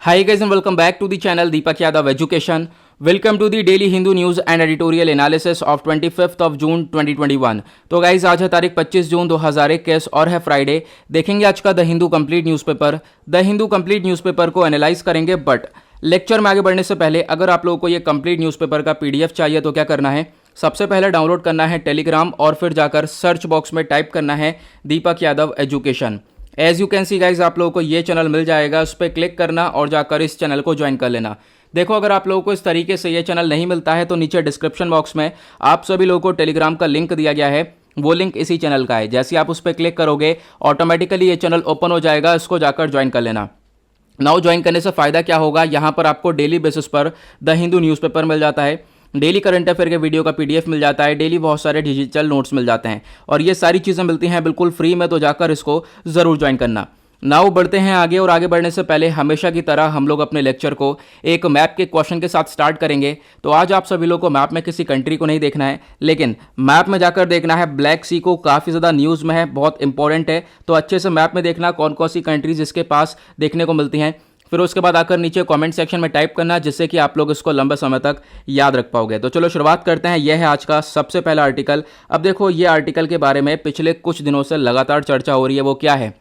Hi guys and welcome back to the channel Deepak Yadav Education. Welcome to the Daily Hindu News and Editorial Analysis of 25th of June 2021. तो guys आज है तारीख 25 जून 2021 और है Friday. देखेंगे आज का the Hindu complete newspaper. The Hindu complete newspaper को एनालाइज करेंगे, बट लेक्चर में आगे बढ़ने से पहले अगर आप लोगों को ये कंप्लीट न्यूज़पेपर का पीडीएफ चाहिए तो क्या करना है, सबसे पहले डाउनलोड करना है टेलीग्राम और फिर जाकर सर्च बॉक्स में टाइप करना है Deepak Yadav education. As you can see guys आप लोगों को ये चैनल मिल जाएगा, उस पर क्लिक करना और जाकर इस चैनल को ज्वाइन कर लेना। देखो अगर आप लोगों को इस तरीके से ये चैनल नहीं मिलता है तो नीचे डिस्क्रिप्शन बॉक्स में आप सभी लोगों को टेलीग्राम का लिंक दिया गया है, वो लिंक इसी चैनल का है। जैसे आप उस पर क्लिक करोगे ऑटोमेटिकली ये चैनल ओपन हो जाएगा, इसको जाकर ज्वाइन कर लेना। नाउ ज्वाइन करने से फ़ायदा क्या होगा, यहाँ पर आपको डेली बेसिस पर द हिंदू न्यूज़पेपर मिल जाता है, डेली करंट अफेयर के वीडियो का पीडीएफ मिल जाता है, डेली बहुत सारे डिजिटल नोट्स मिल जाते हैं और ये सारी चीज़ें मिलती हैं बिल्कुल फ्री में, तो जाकर इसको ज़रूर ज्वाइन करना। नाउ बढ़ते हैं आगे, और आगे बढ़ने से पहले हमेशा की तरह हम लोग अपने लेक्चर को एक मैप के क्वेश्चन के साथ स्टार्ट करेंगे। तो आज आप सभी लोगों को मैप में किसी कंट्री को नहीं देखना है, लेकिन मैप में जाकर देखना है ब्लैक सी को, काफ़ी ज़्यादा न्यूज़ में है, बहुत इंपॉर्टेंट है। तो अच्छे से मैप में देखना कौन कौन सी कंट्रीज इसके पास देखने को मिलती हैं। फिर उसके बाद आकर नीचे कमेंट सेक्शन में टाइप करना, जिससे कि आप लोग इसको लंबे समय तक याद रख पाओगे। तो चलो शुरुआत करते हैं। यह है आज का सबसे पहला आर्टिकल। अब देखो ये आर्टिकल के बारे में पिछले कुछ दिनों से लगातार चर्चा हो रही है। वो क्या है,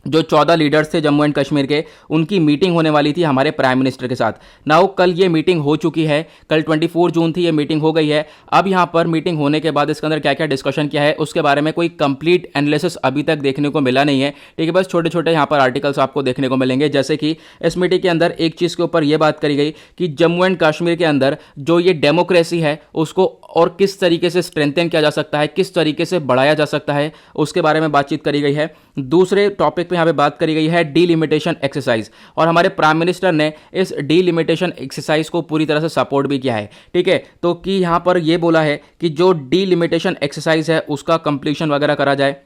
जो 14 लीडर्स थे जम्मू एंड कश्मीर के, उनकी मीटिंग होने वाली थी हमारे प्राइम मिनिस्टर के साथ। नाउ कल ये मीटिंग हो चुकी है, कल 24 जून थी, ये मीटिंग हो गई है। अब यहाँ पर मीटिंग होने के बाद इसके अंदर क्या क्या डिस्कशन किया है उसके बारे में कोई कंप्लीट एनालिसिस अभी तक देखने को मिला नहीं है, ठीक है। बस छोटे छोटे यहाँ पर आर्टिकल्स आपको देखने को मिलेंगे। जैसे कि इस मीटिंग के अंदर एक चीज़ के ऊपर यह बात करी गई कि जम्मू एंड कश्मीर के अंदर जो ये डेमोक्रेसी है उसको और किस तरीके से स्ट्रेंथन किया जा सकता है, किस तरीके से बढ़ाया जा सकता है, उसके बारे में बातचीत करी गई है। दूसरे टॉपिक पे यहाँ पे बात करी गई है डीलिमिटेशन एक्सरसाइज, और हमारे प्राइम मिनिस्टर ने इस डीलिमिटेशन एक्सरसाइज को पूरी तरह से सपोर्ट भी किया है, ठीक है। तो कि यहाँ पर ये बोला है कि जो डीलिमिटेशन एक्सरसाइज है उसका कंप्लीशन वगैरह करा जाए,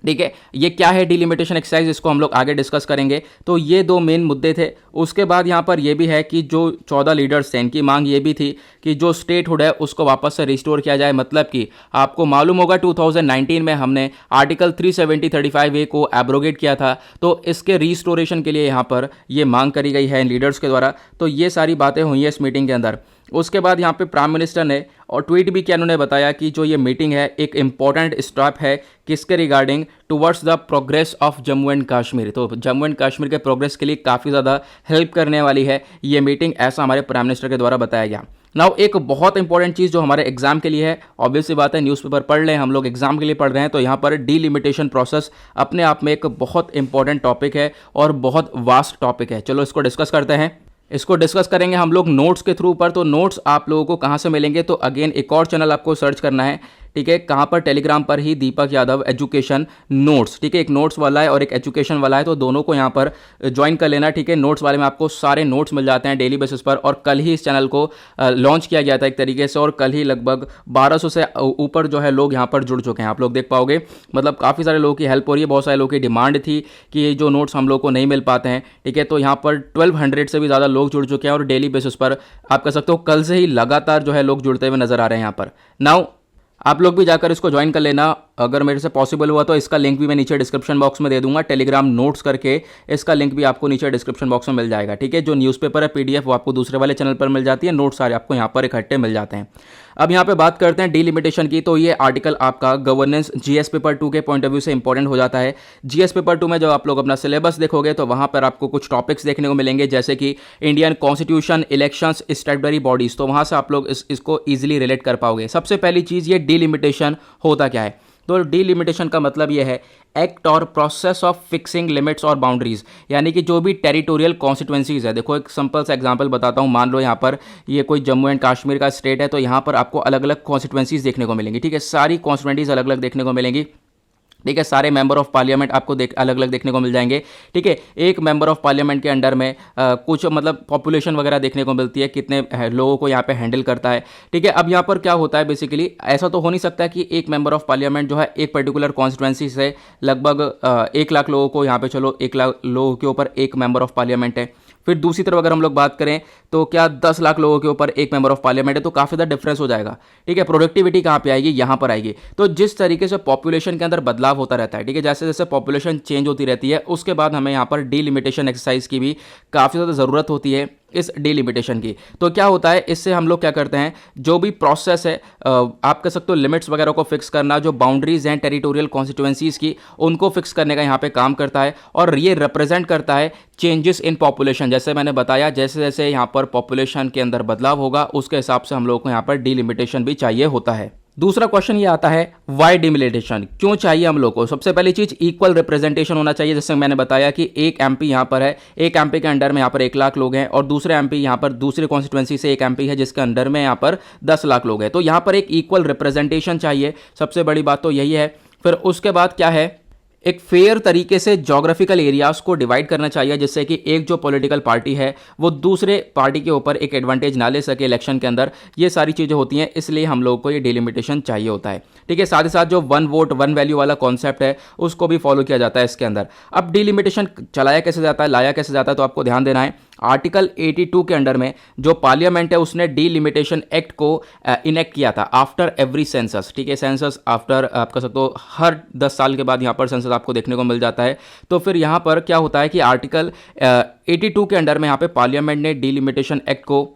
ठीक है। ये क्या है डीलिमिटेशन एक्सरसाइज, इसको हम लोग आगे डिस्कस करेंगे। तो ये दो मेन मुद्दे थे। उसके बाद यहाँ पर ये भी है कि जो 14 लीडर्स थे इनकी मांग ये भी थी कि जो स्टेटहुड है उसको वापस से रिस्टोर किया जाए। मतलब कि आपको मालूम होगा 2019 में हमने आर्टिकल 370(35)A को एब्रोगेट किया था, तो इसके रिस्टोरेशन के लिए यहाँ पर ये मांग करी गई है इन लीडर्स के द्वारा। तो ये सारी बातें हुई हैं इस मीटिंग के अंदर। उसके बाद यहाँ पे प्राइम मिनिस्टर ने और ट्वीट भी किया, उन्होंने बताया कि जो ये मीटिंग है एक इम्पॉर्टेंट स्टेप है किसके regarding, towards the progress of Jammu and Kashmir. तो जम्मू एंड कश्मीर के प्रोग्रेस के लिए काफ़ी ज़्यादा हेल्प करने वाली है ये मीटिंग, ऐसा हमारे प्राइम मिनिस्टर के द्वारा बताया गया। नाउ एक बहुत इंपॉर्टेंट चीज़ जो हमारे एग्जाम के लिए है, ऑब्वियस सी बात है न्यूज़पेपर पढ़ लें, हम लोग एग्जाम के लिए पढ़ रहे हैं, तो यहाँ पर डीलिमिटेशन प्रोसेस अपने आप में एक बहुत इंपॉर्टेंट टॉपिक है और बहुत वास्ट टॉपिक है। चलो इसको डिस्कस करते हैं। इसको डिस्कस करेंगे हम लोग नोट्स के थ्रू पर। तो नोट्स आप लोगों को कहाँ से मिलेंगे, तो अगेन एक और चैनल आपको सर्च करना है, ठीक है। कहाँ पर, टेलीग्राम पर ही, दीपक यादव एजुकेशन नोट्स, ठीक है। एक नोट्स वाला है और एक एजुकेशन वाला है, तो दोनों को यहाँ पर ज्वाइन कर लेना, ठीक है। नोट्स वाले में आपको सारे नोट्स मिल जाते हैं डेली बेसिस पर, और कल ही इस चैनल को लॉन्च किया गया था एक तरीके से, और कल ही लगभग 1200 से ऊपर जो है लोग यहाँ पर जुड़ चुके हैं। आप लोग देख पाओगे, मतलब काफ़ी सारे लोगों की हेल्प हो रही है। बहुत सारे लोगों की डिमांड थी कि ये जो नोट्स हम लोग को नहीं मिल पाते हैं, ठीक है। तो यहाँ पर 1200 से भी ज़्यादा लोग जुड़ चुके हैं और डेली बेसिस पर आप कह सकते हो कल से ही लगातार जो है लोग जुड़ते हुए नजर आ रहे हैं यहाँ पर। नाउ आप लोग भी जाकर इसको ज्वाइन कर लेना अगर मेरे से पॉसिबल हुआ तो। इसका लिंक भी मैं नीचे डिस्क्रिप्शन बॉक्स में दे दूंगा, टेलीग्राम नोट्स करके इसका लिंक भी आपको नीचे डिस्क्रिप्शन बॉक्स में मिल जाएगा, ठीक है। जो न्यूज़पेपर है पीडीएफ वो आपको दूसरे वाले चैनल पर मिल जाती है, नोट्स सारे आपको यहाँ पर इकट्ठे मिल जाते हैं। अब यहाँ पे बात करते हैं डीलिमिटेशन की। तो ये आर्टिकल आपका गवर्नेंस जीएस पेपर 2 के पॉइंट ऑफ व्यू से इंपॉर्टेंट हो जाता है। जीएस पेपर 2 में जब आप लोग अपना सिलेबस देखोगे तो वहाँ पर आपको कुछ टॉपिक्स देखने को मिलेंगे, जैसे कि Indian constitution, elections, statutory bodies. तो वहाँ से आप लोग इसको ईजिली रिलेट कर पाओगे। सबसे पहली चीज़, ये डीलिमिटेशन होता क्या है। तो डीलिमिटेशन का मतलब ये है एक्ट और प्रोसेस ऑफ फिक्सिंग लिमिट्स और बाउंड्रीज, यानी कि जो भी टेरिटोरियल कॉन्स्टिट्यूंसीज है। देखो एक सिंपल सा एग्जांपल बताता हूँ, मान लो यहाँ पर ये कोई जम्मू एंड कश्मीर का स्टेट है, तो यहाँ पर आपको अलग अलग कॉन्स्टिट्यूंसीज देखने को मिलेंगी, ठीक है। सारी कॉन्स्टिट्यूंसीज अलग अलग देखने को मिलेंगी, ठीक है। सारे मेंबर ऑफ पार्लियामेंट आपको अलग अलग देखने को मिल जाएंगे, ठीक है। एक मेंबर ऑफ पार्लियामेंट के अंडर में कुछ मतलब पॉपुलेशन वगैरह देखने को मिलती है, कितने लोगों को यहाँ पे हैंडल करता है, ठीक है। अब यहाँ पर क्या होता है, बेसिकली ऐसा तो हो नहीं सकता कि एक मेंबर ऑफ पार्लियामेंट जो है एक पर्टिकुलर कॉन्स्टिट्यूंसी से लगभग 1 लाख लोगों को, यहाँ पे चलो 1 लाख लोगों के ऊपर एक मेंबर ऑफ पार्लियामेंट है, फिर दूसरी तरफ अगर हम लोग बात करें तो क्या 10 लाख लोगों के ऊपर एक मेंबर ऑफ पार्लियामेंट है, तो काफ़ी ज़्यादा डिफरेंस हो जाएगा। ठीक है, प्रोडक्टिविटी कहाँ पे आएगी, यहाँ पर आएगी। तो जिस तरीके से पॉपुलेशन के अंदर बदलाव होता रहता है, ठीक है, जैसे जैसे पॉपुलेशन चेंज होती रहती है उसके बाद हमें यहाँ पर डीलिमिटेशन एक्सरसाइज की भी काफ़ी ज़्यादा ज़रूरत होती है इस डीलिमिटेशन की। तो क्या होता है, इससे हम लोग क्या करते हैं, जो भी प्रोसेस है आप कह सकते हो लिमिट्स वगैरह को फिक्स करना, जो बाउंड्रीज हैं टेरिटोरियल कॉन्स्टिट्यूएंसीज की उनको फिक्स करने का यहाँ पे काम करता है, और ये रिप्रेजेंट करता है चेंजेस इन पॉपुलेशन। जैसे मैंने बताया, जैसे जैसे यहाँ पर पॉपुलेशन के अंदर बदलाव होगा उसके हिसाब से हम लोग को यहाँ पर डीलिमिटेशन भी चाहिए होता है। दूसरा क्वेश्चन ये आता है, वाई डिमिलिटेशन क्यों चाहिए हम लोग को। सबसे पहली चीज, इक्वल रिप्रेजेंटेशन होना चाहिए। जैसे मैंने बताया कि एक एमपी यहाँ पर है, एक एमपी के अंडर में यहाँ पर 1 लाख लोग हैं, और दूसरे एमपी यहाँ पर दूसरे कॉन्स्टिट्यूएंसी से एक एमपी है जिसके अंडर में यहाँ पर 10 लाख लोग हैं। तो यहाँ पर एक इक्वल रिप्रेजेंटेशन चाहिए, सबसे बड़ी बात तो यही है। फिर उसके बाद क्या है, एक फेयर तरीके से जोग्राफिकल एरियाज को डिवाइड करना चाहिए, जिससे कि एक जो पॉलिटिकल पार्टी है वो दूसरे पार्टी के ऊपर एक एडवांटेज ना ले सके इलेक्शन के अंदर। ये सारी चीज़ें होती हैं, इसलिए हम लोगों को ये डिलिमिटेशन चाहिए होता है। ठीक है, साथ ही साथ जो 1 वोट 1 वैल्यू वाला कॉन्सेप्ट है उसको भी फॉलो किया जाता है इसके अंदर। अब डिलिमिटेशन चलाया कैसे जाता है, लाया कैसे जाता है, तो आपको ध्यान देना है। आर्टिकल 82 के अंडर में जो पार्लियामेंट है उसने डीलिमिटेशन एक्ट को इनेक्ट किया था आफ्टर एवरी सेंसस। ठीक है, सेंसस आफ्टर आप कह सकते हो हर 10 साल के बाद यहाँ पर सेंसस आपको देखने को मिल जाता है। तो फिर यहाँ पर क्या होता है कि आर्टिकल 82 के अंडर में यहाँ पे पार्लियामेंट ने डीलिमिटेशन एक्ट को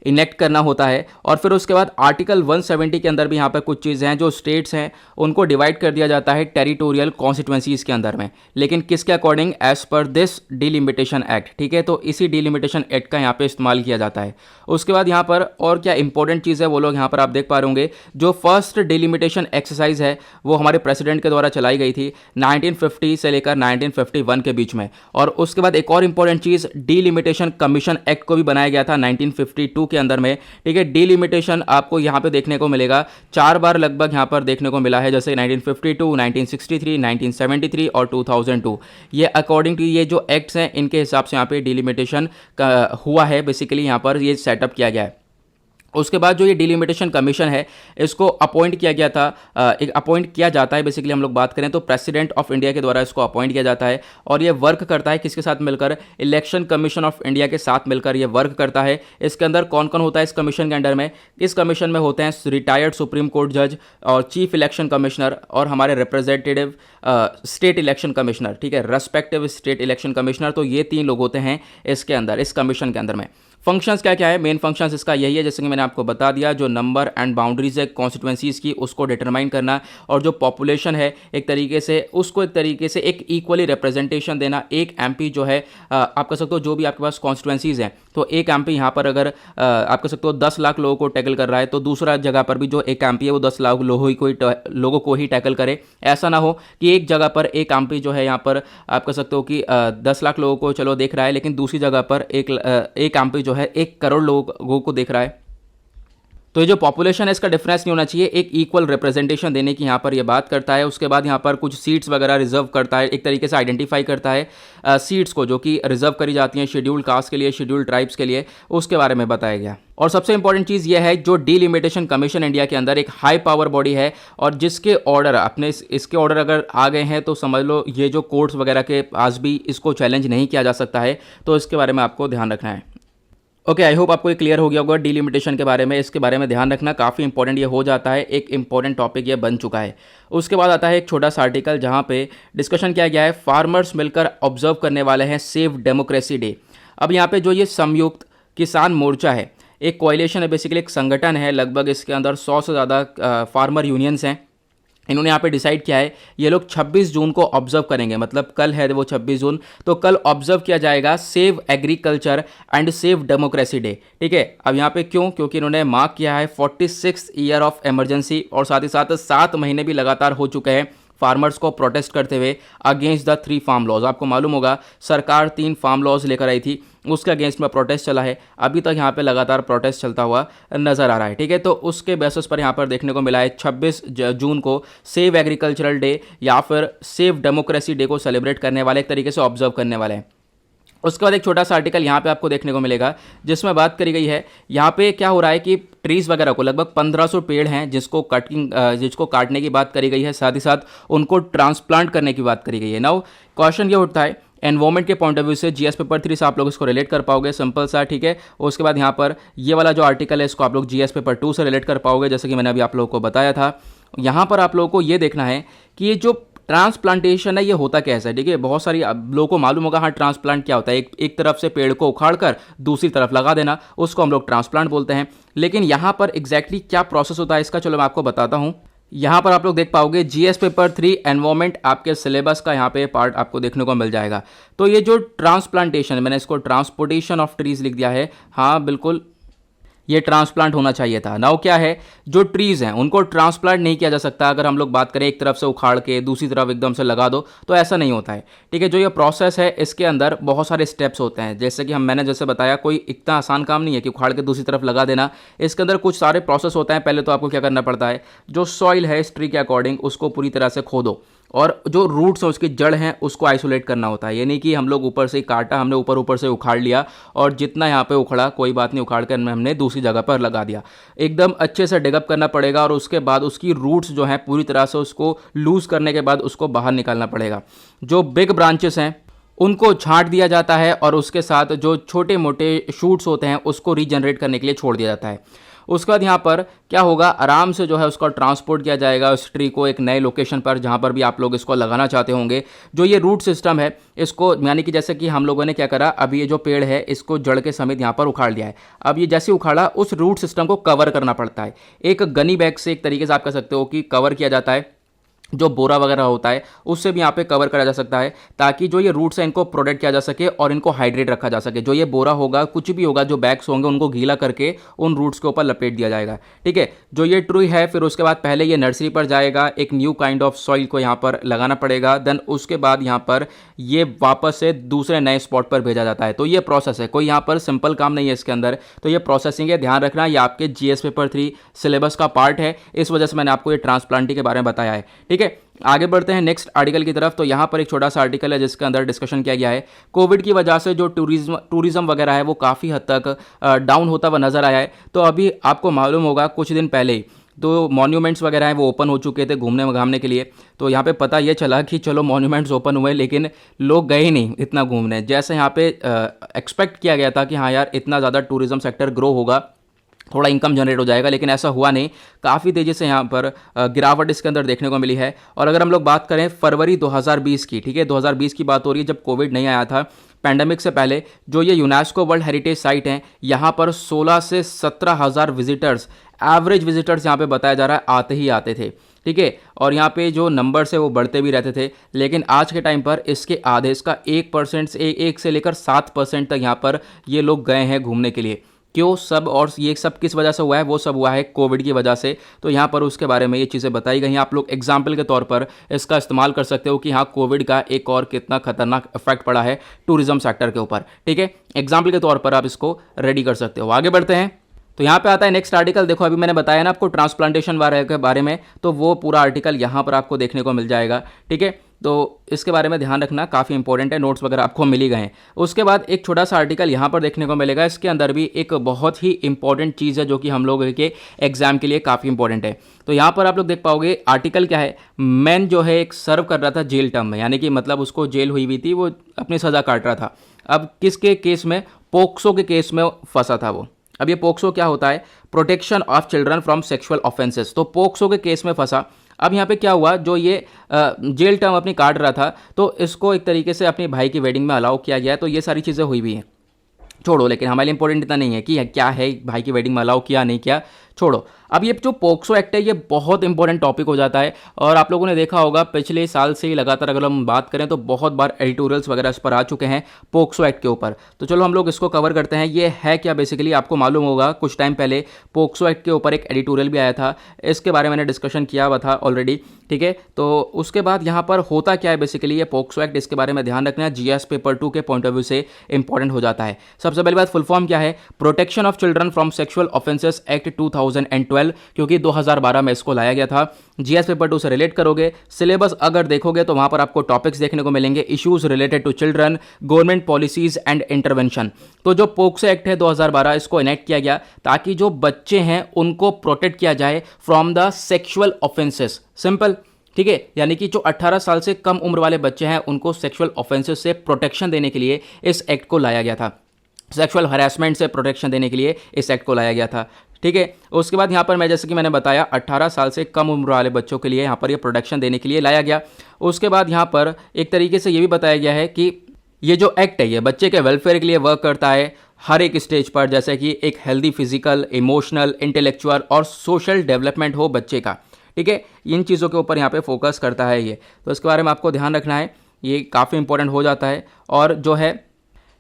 इनेक्ट करना होता है, और फिर उसके बाद आर्टिकल 170 के अंदर भी यहाँ पर कुछ चीज़ें हैं, जो स्टेट्स हैं उनको डिवाइड कर दिया जाता है टेरिटोरियल कॉन्स्टिट्यूएंसीज के अंदर में, लेकिन किसके अकॉर्डिंग, एज पर दिस डीलिमिटेशन एक्ट। ठीक है, तो इसी डीलिमिटेशन एक्ट का यहाँ पे इस्तेमाल किया जाता है। उसके बाद यहाँ पर और क्या इंपॉर्टेंट चीज़ है वो लोग यहाँ पर आप देख पा रहे होंगे, जो फर्स्ट डीलिमिटेशन एक्सरसाइज है वो हमारे प्रेसिडेंट के द्वारा चलाई गई थी 1950 से लेकर 1951 के बीच में। और उसके बाद एक और इंपॉर्टेंट चीज़, डीलिमिटेशन कमीशन एक्ट को भी बनाया गया था 1952 के अंदर में। ठीक है, डीलिमिटेशन आपको यहाँ पे देखने को मिलेगा 4 बार लगभग यहाँ पर देखने को मिला है, जैसे 1952, 1963, 1973 और 2002। ये अकॉर्डिंग टू ये जो एक्ट्स हैं इनके हिसाब से यहाँ पे डीलिमिटेशन हुआ है, बेसिकली यहाँ पर ये सेटअप किया गया है। उसके बाद जो ये डिलिमिटेशन कमीशन है इसको अपॉइंट किया गया था, एक अपॉइंट किया जाता है, बेसिकली हम लोग बात करें तो प्रेसिडेंट ऑफ इंडिया के द्वारा इसको अपॉइंट किया जाता है, और ये वर्क करता है किसके साथ मिलकर, इलेक्शन कमीशन ऑफ इंडिया के साथ मिलकर ये वर्क करता है। इसके अंदर कौन कौन होता है इस कमीशन के अंडर में, इस कमीशन में होते हैं रिटायर्ड सुप्रीम कोर्ट जज और चीफ इलेक्शन कमिश्नर और हमारे रिप्रेजेंटेटिव स्टेट इलेक्शन कमिश्नर। ठीक है, रेस्पेक्टिव स्टेट इलेक्शन कमिश्नर। तो ये 3 लोग होते हैं इसके अंदर, इस कमीशन के अंदर में। फंक्शंस क्या क्या है, मेन फंक्शंस इसका यही है, जैसे कि मैंने आपको बता दिया, जो नंबर एंड बाउंड्रीज है कॉन्स्टिट्यूएंसीज की उसको डिटरमाइन करना, और जो पॉपुलेशन है एक तरीके से उसको एक तरीके से एक इक्वली रिप्रेजेंटेशन देना। एक एमपी जो है आप कह सकते हो जो भी आपके पास कॉन्स्टिट्यूएंसीज हैं, तो एक एमपी यहाँ पर अगर आप कह सकते हो 10 लाख लोगों को टैकल कर रहा है, तो दूसरा जगह पर भी जो एक एमपी है वो 10 लाख लोगों को ही टैकल करे। ऐसा ना हो कि एक जगह पर एक एमपी जो है यहाँ पर आप कह सकते हो कि 10 लाख लोगों को चलो देख रहा है, लेकिन दूसरी जगह पर एक एमपी जो है 1 करोड़ लोगों को देख रहा है। तो ये जो पॉपुलेशन है इसका डिफरेंस नहीं होना चाहिए, एक इक्वल रिप्रेजेंटेशन देने की यहाँ पर ये बात करता है। उसके बाद यहाँ पर कुछ सीट्स वगैरह रिजर्व करता है, एक तरीके से आइडेंटिफाई करता है सीट्स को जो कि रिजर्व करी जाती हैं शेड्यूल्ड कास्ट के लिए, शेड्यूल्ड ट्राइब्स के लिए, उसके बारे में बताया गया। और सबसे इंपॉर्टेंट चीज़ यह है, जो डीलिमिटेशन कमीशन इंडिया के अंदर एक हाई पावर बॉडी है, और जिसके ऑर्डर अपने इसके ऑर्डर अगर आ गए हैं तो समझ लो ये जो कोर्ट्स वगैरह के पास भी इसको चैलेंज नहीं किया जा सकता है। तो इसके बारे में आपको ध्यान रखना है। ओके, आई होप आपको ये क्लियर हो गया होगा डीलिमिटेशन के बारे में। इसके बारे में ध्यान रखना, काफ़ी इंपॉर्टेंट ये हो जाता है, एक इंपॉर्टेंट टॉपिक ये बन चुका है। उसके बाद आता है एक छोटा सा आर्टिकल जहाँ पे डिस्कशन किया गया है, फार्मर्स मिलकर ऑब्जर्व करने वाले हैं सेव डेमोक्रेसी डे। अब यहाँ पे जो ये संयुक्त किसान मोर्चा है, एक कोएलिशन है, बेसिकली एक संगठन है, लगभग इसके अंदर 100 से ज़्यादा फार्मर यूनियंस हैं। इन्होंने यहाँ पे डिसाइड किया है ये लोग 26 जून को ऑब्जर्व करेंगे, मतलब कल है वो 26 जून, तो कल ऑब्जर्व किया जाएगा save agriculture and save democracy day. ठीक है, अब यहाँ पे क्यों, क्योंकि इन्होंने मार्क किया है 46 ईयर ऑफ इमरजेंसी, और साथ ही साथ 7 महीने भी लगातार हो चुके हैं फार्मर्स को प्रोटेस्ट करते हुए अगेंस्ट द 3 फार्म लॉज। आपको मालूम होगा सरकार 3 फार्म लॉज लेकर आई थी, उसके अगेंस्ट में प्रोटेस्ट चला है, अभी तक यहाँ पे लगातार प्रोटेस्ट चलता हुआ नजर आ रहा है। ठीक है, तो उसके बेसिस पर यहाँ पर देखने को मिला है 26 जून को सेव एग्रीकल्चरल डे या फिर सेव डेमोक्रेसी डे को सेलिब्रेट करने वाले, एक तरीके से ऑब्जर्व करने वाले हैं। उसके बाद एक छोटा सा आर्टिकल यहाँ पे आपको देखने को मिलेगा जिसमें बात करी गई है, यहाँ पे क्या हो रहा है कि ट्रीज़ वगैरह को लगभग 1500 पेड़ हैं जिसको काटने की बात करी गई है, साथ ही साथ उनको ट्रांसप्लांट करने की बात करी गई है। नाउ क्वेश्चन ये उठता है, एनवायरमेंट के पॉइंट ऑफ व्यू से जीएस पेपर 3 से आप लोग इसको रिलेट कर पाओगे, सिंपल सा, ठीक है। उसके बाद यहाँ पर ये वाला जो आर्टिकल है इसको आप लोग जीएस पेपर 2 से रिलेट कर पाओगे, जैसे कि मैंने अभी आप लोगों को बताया था। यहाँ पर आप लोगों को ये देखना है कि ये जो ट्रांसप्लांटेशन है ये होता कैसे है, ठीक है। बहुत सारी लोगों को मालूम होगा हाँ ट्रांसप्लांट क्या होता है, एक तरफ से पेड़ को उखाड़ कर दूसरी तरफ लगा देना, उसको हम लोग ट्रांसप्लांट बोलते हैं। लेकिन यहाँ पर एग्जैक्टली क्या प्रोसेस होता है इसका, चलो मैं आपको बताता हूँ। यहाँ पर आप लोग देख पाओगे जीएस पेपर 3 एनवायरमेंट आपके सिलेबस का यहाँ पे पार्ट आपको देखने को मिल जाएगा। तो ये जो ट्रांसप्लांटेशन, मैंने इसको ट्रांसपोर्टेशन ऑफ ट्रीज लिख दिया है, हाँ बिल्कुल ये ट्रांसप्लांट होना चाहिए था। नाउ क्या है, जो ट्रीज हैं उनको ट्रांसप्लांट नहीं किया जा सकता। अगर हम लोग बात करें एक तरफ से उखाड़ के दूसरी तरफ एकदम से लगा दो तो ऐसा नहीं होता है, ठीक है। जो ये प्रोसेस है इसके अंदर बहुत सारे स्टेप्स होते हैं, जैसे कि मैंने जैसे बताया कोई इतना आसान काम नहीं है कि उखाड़ के दूसरी तरफ लगा देना। इसके अंदर कुछ सारे प्रोसेस होते हैं। पहले तो आपको क्या करना पड़ता है, जो सॉइल है इस ट्री के अकॉर्डिंग उसको पूरी तरह से खोदो और जो रूट्स हैं उसकी जड़ हैं उसको आइसोलेट करना होता है। यानी कि हम लोग ऊपर से काटा, हमने ऊपर ऊपर से उखाड़ लिया और जितना यहाँ पे उखड़ा कोई बात नहीं, उखाड़ कर हमने दूसरी जगह पर लगा दिया। एकदम अच्छे से डिगअप करना पड़ेगा और उसके बाद उसकी रूट्स जो हैं पूरी तरह से उसको लूज करने के बाद उसको बाहर निकालना पड़ेगा। जो बिग ब्रांचेस हैं उनको छांट दिया जाता है और उसके साथ जो छोटे मोटे शूट्स होते हैं उसको रीजनरेट करने के लिए छोड़ दिया जाता है। उसके बाद यहाँ पर क्या होगा, आराम से जो है उसका ट्रांसपोर्ट किया जाएगा उस ट्री को एक नए लोकेशन पर जहाँ पर भी आप लोग इसको लगाना चाहते होंगे। जो ये रूट सिस्टम है इसको, यानी कि जैसे कि हम लोगों ने क्या करा, अभी ये जो पेड़ है इसको जड़ के समेत यहाँ पर उखाड़ लिया है। अब ये जैसे उखाड़ा उस रूट सिस्टम को कवर करना पड़ता है। एक गनी बैग से एक तरीके से आप कह सकते हो कि कवर किया जाता है। जो बोरा वगैरह होता है उससे भी यहाँ पे कवर करा जा सकता है ताकि जो ये रूट्स हैं इनको प्रोटेक्ट किया जा सके और इनको हाइड्रेट रखा जा सके। जो ये बोरा होगा, कुछ भी होगा, जो बैग्स होंगे उनको गीला करके उन रूट्स के ऊपर लपेट दिया जाएगा, ठीक है। जो ये ट्री है फिर उसके बाद पहले ये नर्सरी पर जाएगा, एक न्यू काइंड ऑफ सॉइल को यहाँ पर लगाना पड़ेगा। देन उसके बाद यहाँ पर ये वापस से दूसरे नए स्पॉट पर भेजा जाता है। तो ये प्रोसेस है, कोई यहाँ पर सिंपल काम नहीं है इसके अंदर। तो ये प्रोसेसिंग है, ध्यान रखना, ये आपके जीएस पेपर 3 सिलेबस का पार्ट है, इस वजह से मैंने आपको ये ट्रांसप्लांटिंग के बारे में बताया है, ठीक है। आगे बढ़ते हैं नेक्स्ट आर्टिकल की तरफ। तो यहाँ पर एक छोटा सा आर्टिकल है जिसके अंदर डिस्कशन किया गया है, कोविड की वजह से जो टूरिज्म वगैरह है वो काफ़ी हद तक डाउन होता हुआ नजर आया है। तो अभी आपको मालूम होगा कुछ दिन पहले ही तो मॉन्यूमेंट्स वगैरह हैं वो ओपन हो चुके थे घूमने घामने के लिए। तो यहाँ पे पता ये चला कि चलो मॉन्यूमेंट्स ओपन हुए लेकिन लोग गए ही नहीं इतना घूमने, जैसे यहाँ पे एक्सपेक्ट किया गया था कि हाँ यार इतना ज़्यादा टूरिज्म सेक्टर ग्रो होगा, थोड़ा इनकम जनरेट हो जाएगा, लेकिन ऐसा हुआ नहीं। काफ़ी तेज़ी से यहाँ पर गिरावट इसके अंदर देखने को मिली है। और अगर हम लोग बात करें फरवरी 2020 की, ठीक है, 2020 की बात हो रही है जब कोविड नहीं आया था, पैंडेमिक से पहले, जो ये यूनेस्को वर्ल्ड हेरिटेज साइट हैं यहाँ पर 16 से 17 हज़ार विजिटर्स, एवरेज विजिटर्स यहाँ पे बताया जा रहा है आते ही आते थे, ठीक है। और यहाँ पे जो नंबर्स है वो बढ़ते भी रहते थे, लेकिन आज के टाइम पर इसके आधे, इसका 1% से 1 से लेकर 7% तक यहाँ पर ये लोग गए हैं घूमने के लिए। क्यों सब, और ये सब किस वजह से हुआ है, वो सब हुआ है कोविड की वजह से। तो यहाँ पर उसके बारे में ये चीज़ें बताई गई हैं। आप लोग एग्जाम्पल के तौर पर इसका इस्तेमाल कर सकते हो कि हाँ कोविड का एक और कितना खतरनाक इफेक्ट पड़ा है टूरिज्म सेक्टर के ऊपर, ठीक है। एग्जाम्पल के तौर पर आप इसको रेडी कर सकते हो। आगे बढ़ते हैं। तो यहाँ पे आता है नेक्स्ट आर्टिकल। देखो अभी मैंने बताया ना आपको ट्रांसप्लांटेशन के बारे में, तो वो पूरा आर्टिकल यहाँ पर आपको देखने को मिल जाएगा, ठीक है। तो इसके बारे में ध्यान रखना, काफ़ी इंपॉर्टेंट है, नोट्स वगैरह आपको मिल ही गए हैं। उसके बाद एक छोटा सा आर्टिकल यहाँ पर देखने को मिलेगा, इसके अंदर भी एक बहुत ही इंपॉर्टेंट चीज़ है जो कि हम लोग के एग्जाम के लिए काफ़ी इंपॉर्टेंट है। तो यहाँ पर आप लोग देख पाओगे आर्टिकल क्या है, मैन जो है एक सर्व कर रहा था जेल टर्म में, यानी कि मतलब उसको जेल हुई हुई थी, वो अपनी सज़ा काट रहा था। अब किसके केस में, पोक्सो के केस में फंसा था वो। अब ये पोक्सो क्या होता है, protection of children from sexual offences. तो पोक्सो के केस में फंसा। अब यहाँ पे क्या हुआ, जो ये जेल टर्म अपनी काट रहा था तो इसको एक तरीके से अपने भाई की वेडिंग में अलाउ किया गया। तो ये सारी चीज़ें हुई भी हैं, छोड़ो, लेकिन हमारे लिए इंपॉर्टेंट इतना नहीं है कि क्या है भाई की वेडिंग में अलाउ किया नहीं किया, छोड़ो। अब ये जो पोक्सो एक्ट है ये बहुत इंपॉर्टेंट टॉपिक हो जाता है और आप लोगों ने देखा होगा पिछले साल से ही लगातार अगर हम बात करें तो बहुत बार एडिटोरियल्स वगैरह इस पर आ चुके हैं पोक्सो एक्ट के ऊपर। तो चलो हम लोग इसको कवर करते हैं। ये है क्या, बेसिकली आपको मालूम होगा कुछ टाइम पहले पोक्सो एक्ट के ऊपर एक एडिटोरियल भी आया था, इसके बारे में मैंने डिस्कशन किया हुआ था ऑलरेडी, ठीक है। तो उसके बाद यहाँ पर होता क्या है, बेसिकली ये पोक्सो एक्ट, इसके बारे में ध्यान रखना, जीएस पेपर 2 के पॉइंट ऑफ व्यू से इंपॉर्टेंट हो जाता है। सबसे पहली बात, फुल फॉर्म क्या है, protection of children from sexual offences act 2012, क्योंकि 2012 में इसको लाया गया था। जीएस पेपर 2 से रिलेट करोगे, सिलेबस अगर देखोगे तो वहां पर आपको टॉपिक्स देखने को मिलेंगे, issues related to children, government policies and intervention. तो जो पोक्सो एक्ट है 2012, इसको इनेक्ट किया गया ताकि जो बच्चे हैं उनको प्रोटेक्ट किया जाए from the sexual offences. Simple, ठीक है, यानी कि जो 18 साल से कम उम्र वाले बच्चे हैं उनको सेक्सुअल ऑफेंसेस से प्रोटेक्शन देने के लिए इस एक्ट को लाया गया था, सेक्सुअल हरासमेंट से प्रोटेक्शन देने के लिए इस एक्ट को लाया गया था। ठीक है, उसके बाद यहाँ पर मैं जैसे कि मैंने बताया 18 साल से कम उम्र वाले बच्चों के लिए यहाँ पर ये प्रोटेक्शन देने के लिए लाया गया। उसके बाद यहाँ पर एक तरीके से ये भी बताया गया है कि ये जो एक्ट है ये बच्चे के वेलफेयर के लिए वर्क करता है हर एक स्टेज पर, जैसे कि एक हेल्दी फिजिकल, इमोशनल, इंटेलेक्चुअल और सोशल डेवलपमेंट हो बच्चे का। ठीक है, इन चीज़ों के ऊपर यहाँ पे फोकस करता है ये, तो इसके बारे में आपको ध्यान रखना है, ये काफ़ी इंपॉर्टेंट हो जाता है। और जो है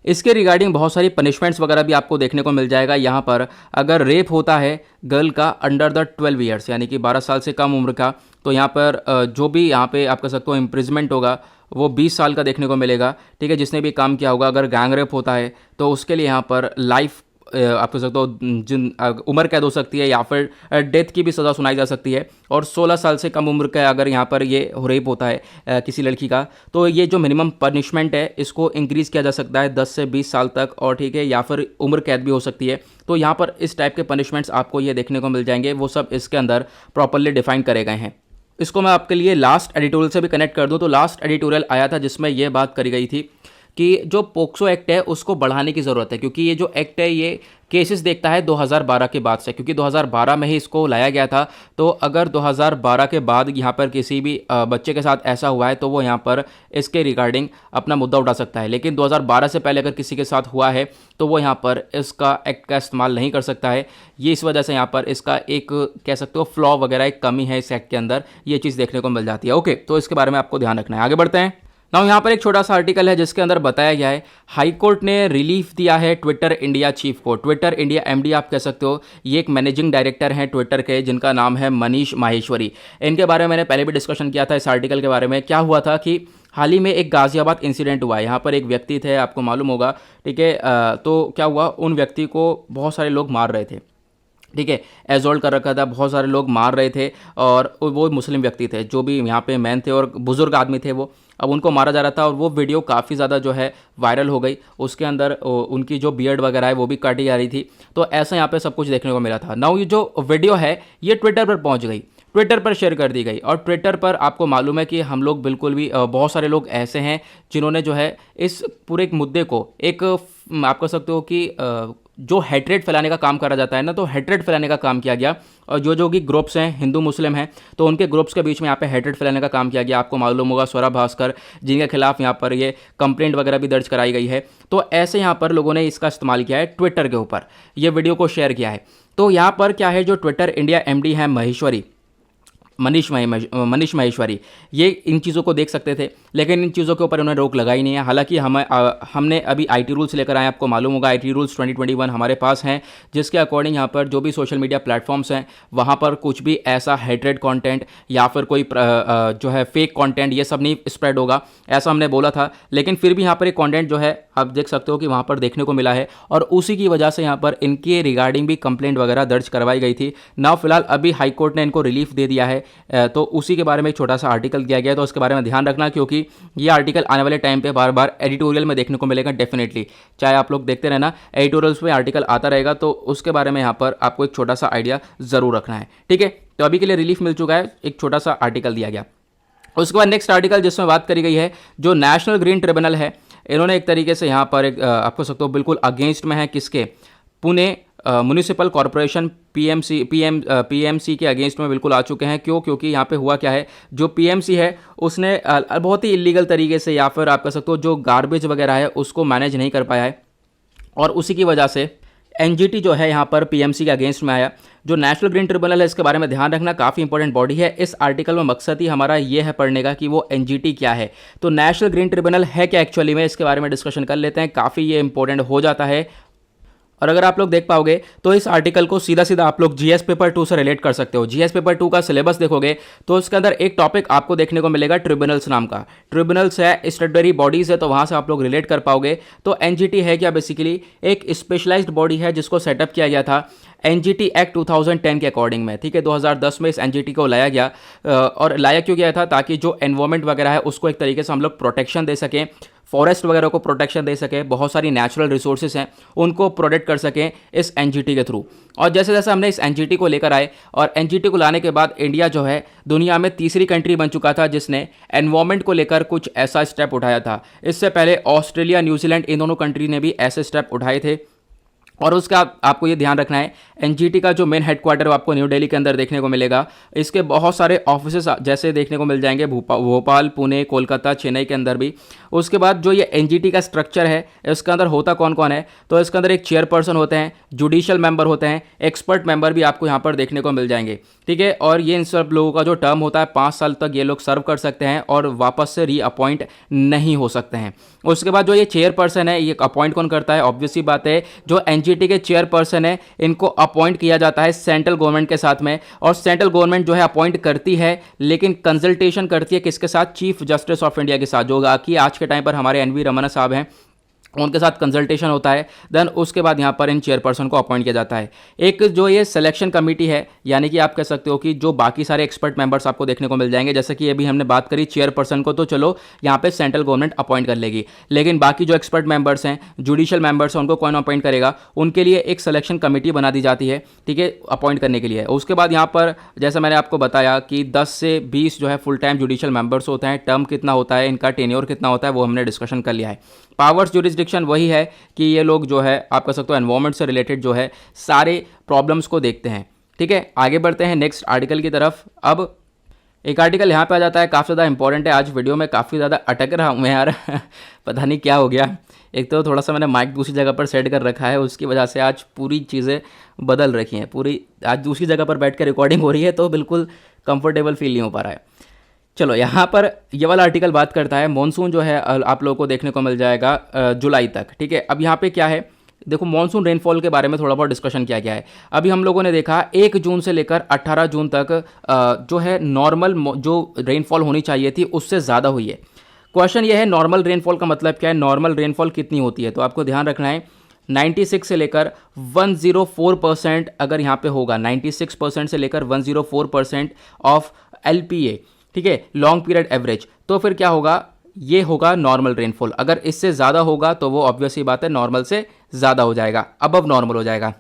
इसके रिगार्डिंग बहुत सारी पनिशमेंट्स वगैरह भी आपको देखने को मिल जाएगा। यहाँ पर अगर रेप होता है गर्ल का अंडर द 12 ईयर्स यानी कि 12 साल से कम उम्र का, तो यहाँ पर जो भी यहाँ पे आप कह सकते हो इम्प्रिजमेंट होगा वो 20 साल का देखने को मिलेगा। ठीक है, जिसने भी काम किया होगा। अगर गैंग रेप होता है तो उसके लिए यहाँ पर लाइफ आप कह सकते हो जिन उम्र कैद हो सकती है या फिर डेथ की भी सज़ा सुनाई जा सकती है। और 16 साल से कम उम्र का अगर यहाँ पर ये रेप होता है किसी लड़की का, तो ये जो मिनिमम पनिशमेंट है इसको इंक्रीज़ किया जा सकता है 10 से 20 साल तक, और ठीक है या फिर उम्र कैद भी हो सकती है। तो यहाँ पर इस टाइप के पनिशमेंट्स आपको ये देखने को मिल जाएंगे, वो सब इसके अंदर प्रॉपरली डिफाइन करे गए हैं। इसको मैं आपके लिए लास्ट एडिटोरियल से भी कनेक्ट कर दूं, तो लास्ट एडिटोरियल आया था जिसमें यह बात करी गई थी कि जो पोक्सो एक्ट है उसको बढ़ाने की ज़रूरत है, क्योंकि ये जो एक्ट है ये केसेस देखता है 2012 के बाद से, क्योंकि 2012 में ही इसको लाया गया था। तो अगर 2012 के बाद यहाँ पर किसी भी बच्चे के साथ ऐसा हुआ है तो वो यहाँ पर इसके रिगार्डिंग अपना मुद्दा उठा सकता है। लेकिन 2012 से पहले अगर किसी के साथ हुआ है तो वो यहाँ पर इसका एक्ट का इस्तेमाल नहीं कर सकता है। ये इस वजह से यहाँ पर इसका एक कह सकते हो फ्लॉ वगैरह एक कमी है इस एक्ट के अंदर, ये चीज़ देखने को मिल जाती है। ओके, तो इसके बारे में आपको ध्यान रखना है। आगे बढ़ते हैं। नाउ यहाँ पर एक छोटा सा आर्टिकल है जिसके अंदर बताया गया है हाई कोर्ट ने रिलीफ दिया है ट्विटर इंडिया चीफ को। ट्विटर इंडिया एमडी आप कह सकते हो, ये एक मैनेजिंग डायरेक्टर हैं ट्विटर के जिनका नाम है मनीष माहेश्वरी। इनके बारे में मैंने पहले भी डिस्कशन किया था इस आर्टिकल के बारे में। क्या हुआ था कि हाल ही में एक गाजियाबाद इंसिडेंट हुआ है। यहाँ पर एक व्यक्ति थे, आपको मालूम होगा, ठीक है। तो क्या हुआ, उन व्यक्ति को बहुत सारे लोग मार रहे थे, ठीक है, एजोल्ट कर रखा था, बहुत सारे लोग मार रहे थे और वो मुस्लिम व्यक्ति थे जो भी यहाँ पे मैन थे और बुजुर्ग आदमी थे वो। अब उनको मारा जा रहा था और वो वीडियो काफ़ी ज़्यादा जो है वायरल हो गई। उसके अंदर उनकी जो बियर्ड वगैरह है वो भी काटी जा रही थी। तो ऐसा यहाँ पे सब कुछ देखने को मिला था। नाउ ये जो वीडियो है ये ट्विटर पर पहुँच गई, ट्विटर पर शेयर कर दी गई। और ट्विटर पर आपको मालूम है कि हम लोग बिल्कुल भी बहुत सारे लोग ऐसे हैं जिन्होंने जो है इस पूरे मुद्दे को एक आप कह सकते हो कि जो हेट्रेड फैलाने का काम करा जाता है ना, तो हेट्रेड फैलाने का काम किया गया। और जो कि ग्रुप्स हैं हिंदू मुस्लिम हैं तो उनके ग्रुप्स के बीच में यहाँ पे हेट्रेड फैलाने का काम किया गया। आपको मालूम होगा स्वरा भास्कर जिनके खिलाफ यहाँ पर ये कंप्लेंट वगैरह भी दर्ज कराई गई है। तो ऐसे यहाँ पर लोगों ने इसका इस्तेमाल किया है ट्विटर के ऊपर, ये वीडियो को शेयर किया है। तो यहाँ पर क्या है, जो ट्विटर इंडिया एमडी है महेश्वरी, मनीष माहेश्वरी, ये इन चीज़ों को देख सकते थे लेकिन इन चीज़ों के ऊपर उन्होंने रोक लगाई नहीं है। हालांकि हमने अभी आईटी रूल्स लेकर आए, आपको मालूम होगा आईटी रूल्स 2021 हमारे पास हैं, जिसके अकॉर्डिंग यहाँ पर जो भी सोशल मीडिया प्लेटफॉर्म्स हैं वहाँ पर कुछ भी ऐसा हेट्रेड कंटेंट या फिर कोई जो है फेक कंटेंट ये सब नहीं स्प्रेड होगा, ऐसा हमने बोला था। लेकिन फिर भी यहाँ पर एक कंटेंट जो है आप देख सकते हो कि वहाँ पर देखने को मिला है और उसी की वजह से यहाँ पर इनके रिगार्डिंग भी कंप्लेंट वगैरह दर्ज करवाई गई थी। नाउ फिलहाल अभी हाईकोर्ट ने इनको रिलीफ दे दिया है, तो उसी के बारे में एक छोटा सा आर्टिकल दिया गया है। तो उसके बारे में ध्यान रखना क्योंकि ये आर्टिकल आने वाले टाइम पे बार बार एडिटोरियल में देखने को मिलेगा डेफिनेटली। चाहे आप लोग देखते रहना, एडिटोरियल्स में आर्टिकल आता रहेगा, तो उसके बारे में यहाँ पर आपको एक छोटा सा आइडिया ज़रूर रखना है, ठीक है। तो अभी के लिए रिलीफ मिल चुका है, एक छोटा सा आर्टिकल दिया गया। उसके बाद नेक्स्ट आर्टिकल जिसमें बात करी गई है जो नेशनल ग्रीन ट्रिब्यूनल है, इन्होंने एक तरीके से यहाँ पर एक आपको सकते हो बिल्कुल अगेंस्ट में है किसके, पुणे म्यूनिसिपल कॉरपोरेशन पीएमसी के अगेंस्ट में बिल्कुल आ चुके हैं। क्यों? क्योंकि यहाँ पे हुआ क्या है, जो पीएमसी है उसने बहुत ही इलीगल तरीके से या फिर आप कह सकते हो जो गार्बेज वगैरह है उसको मैनेज नहीं कर पाया है और उसी की वजह से एनजीटी जो है यहाँ पर पीएमसी के अगेंस्ट में आया। जो नेशनल ग्रीन ट्रिब्यूनल है इसके बारे में ध्यान रखना, काफ़ी इंपॉर्टेंट बॉडी है। इस आर्टिकल में मकसद ही हमारा ये है पढ़ने का कि वो एनजीटी क्या है, तो नेशनल ग्रीन ट्रिब्यूनल है क्या एक्चुअली में, इसके बारे में डिस्कशन कर लेते हैं। काफ़ी ये इंपॉर्टेंट हो जाता है और अगर आप लोग देख पाओगे तो इस आर्टिकल को सीधा सीधा आप लोग जीएस पेपर 2 से रिलेट कर सकते हो। जीएस पेपर 2 का सिलेबस देखोगे तो उसके अंदर एक टॉपिक आपको देखने को मिलेगा ट्रिब्यूनल्स नाम का। ट्रिब्यूनल्स है, स्टैट्यूटरी बॉडीज है, तो वहां से आप लोग रिलेट कर पाओगे। तो एनजीटी है क्या, बेसिकली एक स्पेशलाइज्ड बॉडी है जिसको सेटअप किया गया था एनजीटी एक्ट 2010 के अकॉर्डिंग में, ठीक है। 2010 में इस एनजीटी को लाया गया और लाया क्यों गया था, ताकि जो एनवायरमेंट वगैरह है उसको एक तरीके से हम लोग प्रोटेक्शन दे सकें, फॉरेस्ट वगैरह को प्रोटेक्शन दे सके, बहुत सारी नेचुरल रिसोर्सेज हैं उनको प्रोटेक्ट कर सकें इस एनजीटी के थ्रू। और जैसे जैसे हमने इस एनजीटी को लेकर आए और एनजीटी को लाने के बाद इंडिया जो है दुनिया में तीसरी कंट्री बन चुका था जिसने एनवायरमेंट को लेकर कुछ ऐसा स्टेप उठाया था। इससे पहले ऑस्ट्रेलिया, न्यूजीलैंड, इन दोनों कंट्री ने भी ऐसे स्टेप उठाए थे। और उसका आपको ये ध्यान रखना है, एनजीटी का जो मेन हेडक्वार्टर आपको न्यू दिल्ली के अंदर देखने को मिलेगा। इसके बहुत सारे ऑफिसेस जैसे देखने को मिल जाएंगे भोपाल, पुणे, कोलकाता, चेन्नई के अंदर भी। उसके बाद जो ये एनजीटी का स्ट्रक्चर है इसके अंदर होता कौन कौन है, तो इसके अंदर एक चेयरपर्सन होते हैं, जुडिशियल मेंबर होते हैं, एक्सपर्ट मेंबर भी आपको यहाँ पर देखने को मिल जाएंगे, ठीक है। और ये इन सब लोगों का जो टर्म होता है 5 साल तक ये लोग सर्व कर सकते हैं और वापस से रीअपॉइंट नहीं हो सकते हैं। उसके बाद जो ये चेयरपर्सन है ये अपॉइंट कौन करता है, ऑब्वियसली बात है जो एनजीटी के चेयरपर्सन है इनको अपॉइंट किया जाता है सेंट्रल गवर्नमेंट के साथ में। और सेंट्रल गवर्नमेंट जो है अपॉइंट करती है लेकिन कंसल्टेशन करती है किसके साथ, चीफ जस्टिस ऑफ इंडिया के साथ, जो कि आज के टाइम पर हमारे एनवी रमन्ना साहब हैं, उनके साथ कंसल्टेशन होता है। देन उसके बाद यहाँ पर इन चेयरपर्सन को अपॉइंट किया जाता है। एक जो ये सिलेक्शन कमेटी है, यानी कि आप कह सकते हो कि जो बाकी सारे एक्सपर्ट मेंबर्स आपको देखने को मिल जाएंगे, जैसे कि अभी हमने बात करी चेयरपर्सन को, तो चलो यहाँ पे सेंट्रल गवर्नमेंट अपॉइंट कर लेगी, लेकिन बाकी जो एक्सपर्ट मेंबर्स हैं, जुडिशियल मेंबर्स हैं, उनको कौन अपॉइंट करेगा, उनके लिए एक सिलेक्शन कमेटी बना दी जाती है, ठीक है, अपॉइंट करने के लिए। उसके बाद यहाँ पर जैसा मैंने आपको बताया कि 10 से 20 जो है फुल टाइम जुडिशियल मेंबर्स होते हैं। टर्म कितना होता है, इनका टेन्योर कितना होता है, वो हमने डिस्कशन कर लिया है। पावर्स जुरिस्डिक्शन वही है कि ये लोग जो है आप कह सकते हो एनवायरमेंट से रिलेटेड जो है सारे प्रॉब्लम्स को देखते हैं, ठीक है। आगे बढ़ते हैं नेक्स्ट आर्टिकल की तरफ। अब एक आर्टिकल यहाँ पे आ जाता है, काफ़ी ज़्यादा इंपॉर्टेंट है। आज वीडियो में काफ़ी ज़्यादा अटक रहा हूँ मैं यार पता नहीं क्या हो गया। एक तो थोड़ा सा मैंने माइक दूसरी जगह पर सेट कर रखा है, उसकी वजह से आज पूरी चीज़ें बदल रखी हैं। पूरी आज दूसरी जगह पर बैठ कर रिकॉर्डिंग हो रही है तो बिल्कुल कंफर्टेबल फील नहीं हो पा रहा है। चलो यहाँ पर ये वाला आर्टिकल बात करता है मॉनसून जो है आप लोगों को देखने को मिल जाएगा जुलाई तक, ठीक है। अब यहाँ पे क्या है, देखो मॉनसून रेनफॉल के बारे में थोड़ा बहुत डिस्कशन किया गया है। अभी हम लोगों ने देखा 1 जून से लेकर 18 जून तक जो है नॉर्मल जो रेनफॉल होनी चाहिए थी उससे ज़्यादा हुई है। क्वेश्चन ये है नॉर्मल रेनफॉल का मतलब क्या है, नॉर्मल रेनफॉल कितनी होती है, तो आपको ध्यान रखना है 96 से लेकर 104% अगर यहाँ पे होगा, 96% से लेकर 104% ऑफ LPA, ठीक है, लॉन्ग पीरियड एवरेज, तो फिर क्या होगा, ये होगा नॉर्मल रेनफॉल। अगर इससे ज़्यादा होगा तो वो ऑब्वियसली बात है नॉर्मल से ज़्यादा हो जाएगा, अबव नॉर्मल हो जाएगा।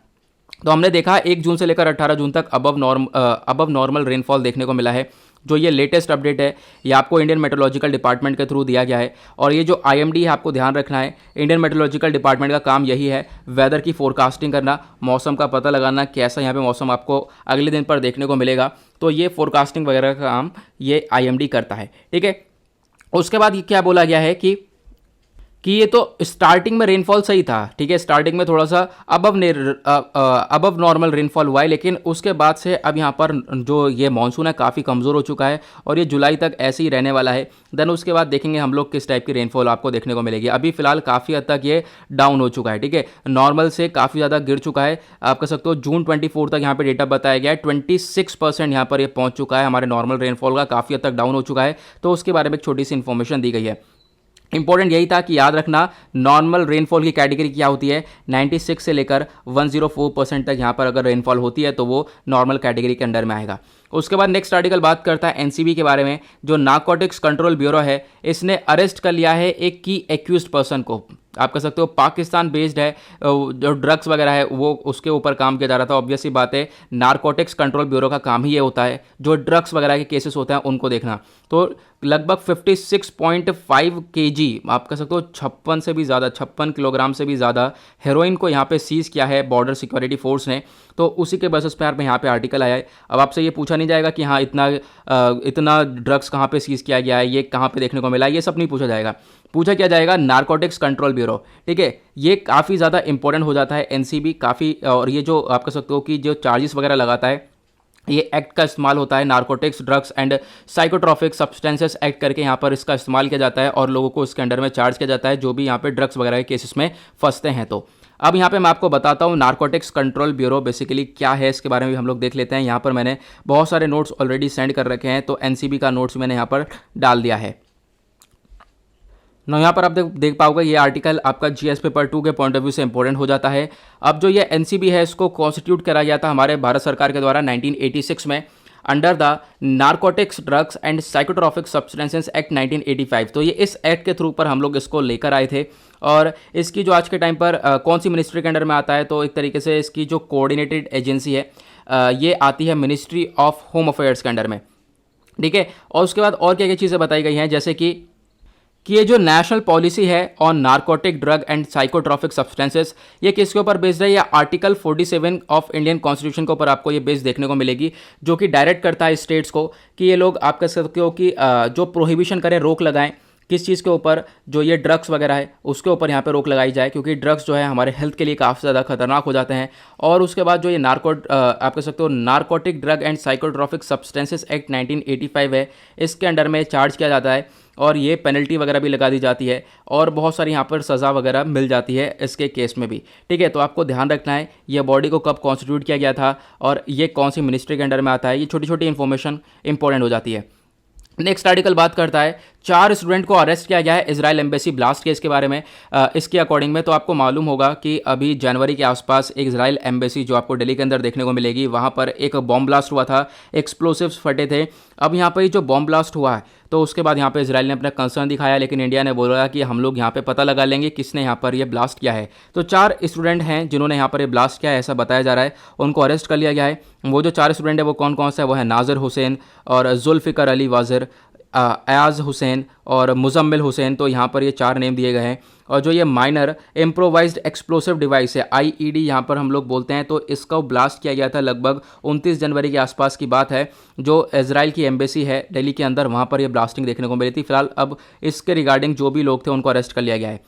तो हमने देखा 1 जून से लेकर 18 जून तक अबव नॉर्मल रेनफॉल देखने को मिला है। जो ये लेटेस्ट अपडेट है ये आपको इंडियन मेट्रोलॉजिकल डिपार्टमेंट के थ्रू दिया गया है। और ये जो IMD है आपको ध्यान रखना है, इंडियन मेट्रोलॉजिकल डिपार्टमेंट का काम यही है वेदर की फोरकास्टिंग करना, मौसम का पता लगाना, कैसा यहाँ पे मौसम आपको अगले दिन पर देखने को मिलेगा। तो ये फोरकास्टिंग वगैरह का काम ये IMD करता है, ठीक है। उसके बाद ये क्या बोला गया है कि ये तो स्टार्टिंग में रेनफॉल सही था, ठीक है, स्टार्टिंग में थोड़ा सा अबव नॉर्मल रेनफॉल हुआ है, लेकिन उसके बाद से अब यहाँ पर जो ये मानसून है काफ़ी कमज़ोर हो चुका है और ये जुलाई तक ऐसे ही रहने वाला है। देन उसके बाद देखेंगे हम लोग किस टाइप की रेनफॉल आपको देखने को मिलेगी। अभी फिलहाल काफ़ी हद तक ये डाउन हो चुका है, ठीक है, नॉर्मल से काफ़ी ज़्यादा गिर चुका है। आप कह सकते हो जून 24 तक यहाँ पर डेटा बताया गया है, 26% यहाँ पर ये पहुँच चुका है हमारे नॉर्मल रेनफॉल का, काफ़ी हद तक डाउन हो चुका है। तो उसके बारे में एक छोटी सी इन्फॉर्मेशन दी गई है। इंपॉर्टेंट यही था कि याद रखना नॉर्मल रेनफॉल की कैटेगरी क्या होती है, 96 से लेकर 104% तक यहाँ पर अगर रेनफॉल होती है तो वो नॉर्मल कैटेगरी के अंडर में आएगा। उसके बाद नेक्स्ट आर्टिकल बात करता है NCB के बारे में। जो नारकोटिक्स कंट्रोल ब्यूरो है इसने अरेस्ट कर लिया है एक की एक्यूज्ड पर्सन को। आप कह सकते हो पाकिस्तान बेस्ड है, जो ड्रग्स वगैरह है वो उसके ऊपर काम किया जा रहा था। ऑब्वियसली बात है नारकोटिक्स कंट्रोल ब्यूरो का काम ही ये होता है जो ड्रग्स वगैरह के केसेस होते हैं उनको देखना। तो लगभग 56.5 kg, आप कह सकते हो 56 से भी ज़्यादा, 56 किलोग्राम से भी ज़्यादा हेरोइन को यहाँ पे सीज किया है बॉर्डर सिक्योरिटी फोर्स ने। तो उसी के बेसिस पे यहाँ पे आर्टिकल आया है। अब आपसे ये पूछा नहीं जाएगा कि हाँ इतना ड्रग्स कहाँ पे सीज किया गया है, ये कहाँ पे देखने को मिला, ये सब नहीं पूछा जाएगा। पूछा क्या जाएगा नारकोटिक्स कंट्रोल ब्यूरो, ठीक है। ये काफ़ी ज़्यादा इंपॉर्टेंट हो जाता है NCB काफ़ी। और ये जो आप कह सकते हो कि जो चार्जेस वगैरह लगाता है ये एक्ट का इस्तेमाल होता है, narcotics drugs and psychotropic substances act करके यहाँ पर इसका इस्तेमाल किया जाता है और लोगों को इसके अंडर में चार्ज किया जाता है जो भी यहाँ पे ड्रग्स वगैरह के केसेस में फंसते हैं। तो अब यहाँ पे मैं आपको बताता हूँ नारकोटिक्स कंट्रोल ब्यूरो बेसिकली क्या है, इसके बारे में भी हम लोग देख लेते हैं। यहाँ पर मैंने बहुत सारे नोट्स ऑलरेडी सेंड कर रखे हैं, तो NCB का नोट्स मैंने यहाँ पर डाल दिया है ना। यहाँ पर आप देख पाओगे ये आर्टिकल आपका GS पेपर 2 के पॉइंट ऑफ व्यू से इंपॉर्टेंट हो जाता है। अब जो ये NCB है इसको कॉन्स्टिट्यूट करा गया था हमारे भारत सरकार के द्वारा 1986 में। Under the narcotics drugs and psychotropic substances act 1985। तो ये इस एक्ट के थ्रू पर हम लोग इसको लेकर आए थे। और इसकी जो आज के टाइम पर कौन सी मिनिस्ट्री के अंडर में आता है, तो एक तरीके से इसकी जो कोऑर्डिनेटेड एजेंसी है ये आती है मिनिस्ट्री ऑफ होम अफेयर्स के अंडर में, ठीक है। और उसके बाद और क्या क्या चीज़ें बताई गई हैं, जैसे कि ये जो नेशनल पॉलिसी है on narcotic drug and psychotropic substances, ये किसके ऊपर बेस्ड है, या आर्टिकल 47 ऑफ इंडियन कॉन्स्टिट्यूशन के ऊपर आपको ये बेस देखने को मिलेगी, जो कि डायरेक्ट करता है स्टेट्स को कि ये लोग आप कह सकते हो कि जो प्रोहिबिशन करें, रोक लगाएं किस चीज़ के ऊपर, जो ये ड्रग्स वगैरह है उसके ऊपर यहाँ पे रोक लगाई जाए, क्योंकि ड्रग्स जो है हमारे हेल्थ के लिए काफ़ी ज़्यादा खतरनाक हो जाते हैं। और उसके बाद जो ये आप कह सकते हो narcotic drug and psychotropic substances act 1985 है, इसके अंडर में चार्ज किया जाता है और ये पेनल्टी वगैरह भी लगा दी जाती है और बहुत सारी यहाँ पर सज़ा वगैरह मिल जाती है इसके केस में भी, ठीक है। तो आपको ध्यान रखना है ये बॉडी को कब कॉन्स्टिट्यूट किया गया था और ये कौन सी मिनिस्ट्री के अंडर में आता है, ये छोटी छोटी इन्फॉर्मेशन इंपॉर्टेंट हो जाती है। नेक्स्ट आर्टिकल बात करता है 4 स्टूडेंट को अरेस्ट किया गया है इजराइल एम्बेसी ब्लास्ट केस के बारे में। इसके अकॉर्डिंग में तो आपको मालूम होगा कि अभी जनवरी के आसपास एक इजराइल एम्बेसी जो आपको दिल्ली के अंदर देखने को मिलेगी, वहाँ पर एक बॉम्ब ब्लास्ट हुआ था, एक्सप्लोसिव्स फटे थे। अब यहाँ पर ये जो बॉम्ब ब्लास्ट हुआ है तो उसके बाद यहाँ पे इजराइल ने अपना कंसर्न दिखाया, लेकिन इंडिया ने बोला कि हम लोग यहाँ पे पता लगा लेंगे किसने यहाँ पर ये ब्लास्ट किया है। तो 4 स्टूडेंट हैं जिन्होंने यहाँ पर ये ब्लास्ट किया है, ऐसा बताया जा रहा है, उनको अरेस्ट कर लिया गया है। वो जो 4 स्टूडेंट है वो कौन कौन सा है, वो है नाजर हुसैन और जुल्फ़िकर अली वाजिर, अयाज हुसैन और मुजम्मिल हुसैन। तो यहाँ पर ये 4 नेम दिए गए हैं। और जो ये माइनर इम्प्रोवाइज्ड एक्सप्लोसिव डिवाइस है, IED यहाँ पर हम लोग बोलते हैं, तो इसका ब्लास्ट किया गया था लगभग 29 जनवरी के आसपास की बात है। जो इजराइल की एम्बेसी है दिल्ली के अंदर, वहाँ पर ये ब्लास्टिंग देखने को मिली थी। फिलहाल अब इसके रिगार्डिंग जो भी लोग थे उनको अरेस्ट कर लिया गया है।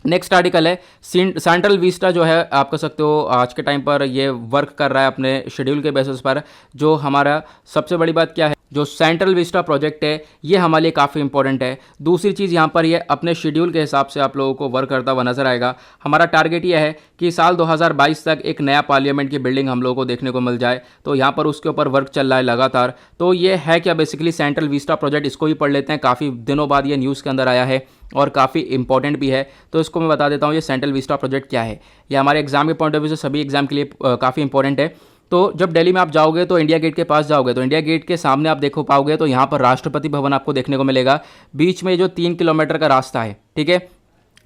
नेक्स्ट आर्टिकल है सेंट्रल विस्टा, जो है आप कह सकते हो आज के टाइम पर ये वर्क कर रहा है अपने शेड्यूल के बेसिस पर। जो हमारा सबसे बड़ी बात क्या है, जो सेंट्रल विस्टा प्रोजेक्ट है ये हमारे लिए काफ़ी इंपॉर्टेंट है। दूसरी चीज़ यहाँ पर ये अपने शेड्यूल के हिसाब से आप लोगों को वर्क करता हुआ नजर आएगा। हमारा टारगेट ये है कि साल 2022 तक एक नया पार्लियामेंट की बिल्डिंग हम लोगों को देखने को मिल जाए, तो यहाँ पर उसके ऊपर वर्क चल रहा है लगातार। तो ये है क्या बेसिकली सेंट्रल विस्टा प्रोजेक्ट, इसको भी पढ़ लेते हैं। काफ़ी दिनों बाद ये न्यूज़ के अंदर आया है और काफ़ी इंपॉर्टेंट भी है, तो इसको मैं बता देता हूँ ये सेंट्रल विस्टा प्रोजेक्ट क्या है। ये हमारे एग्जाम के पॉइंट ऑफ व्यू से सभी एग्जाम के लिए काफ़ी इंपॉर्टेंट है। तो जब दिल्ली में आप जाओगे तो इंडिया गेट के पास जाओगे, तो इंडिया गेट के सामने आप देखो पाओगे तो यहाँ पर राष्ट्रपति भवन आपको देखने को मिलेगा। बीच में जो 3 किलोमीटर का रास्ता है, ठीक है,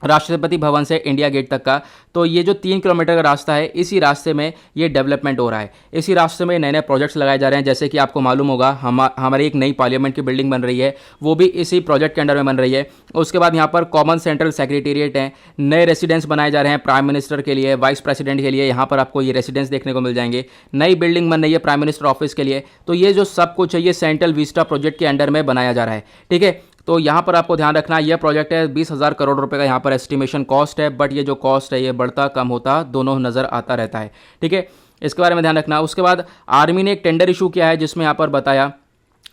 राष्ट्रपति भवन से इंडिया गेट तक का, तो ये जो 3 किलोमीटर का रास्ता है, इसी रास्ते में ये डेवलपमेंट हो रहा है। इसी रास्ते में नए नए प्रोजेक्ट्स लगाए जा रहे हैं। जैसे कि आपको मालूम होगा हमारी एक नई पार्लियामेंट की बिल्डिंग बन रही है, वो भी इसी प्रोजेक्ट के अंडर में बन रही है। उसके बाद यहाँ पर कॉमन सेंट्रल सेक्रेटेरिएट है, नए रेसिडेंस बनाए जा रहे हैं प्राइम मिनिस्टर के लिए, वाइस प्रेसिडेंट के लिए, यहाँ पर आपको ये रेसिडेंस देखने को मिल जाएंगे। नई बिल्डिंग बन रही है प्राइम मिनिस्टर ऑफिस के लिए। तो ये जो सब कुछ है ये सेंट्रल विस्टा प्रोजेक्ट के अंडर में बनाया जा रहा है, ठीक है। तो यहाँ पर आपको ध्यान रखना, यह प्रोजेक्ट है 20,000 करोड़ रुपए का यहाँ पर एस्टिमेशन कॉस्ट है, बट ये जो कॉस्ट है ये बढ़ता कम होता दोनों नज़र आता रहता है, ठीक है। इसके बारे में ध्यान रखना। उसके बाद आर्मी ने एक टेंडर इशू किया है जिसमें यहाँ पर बताया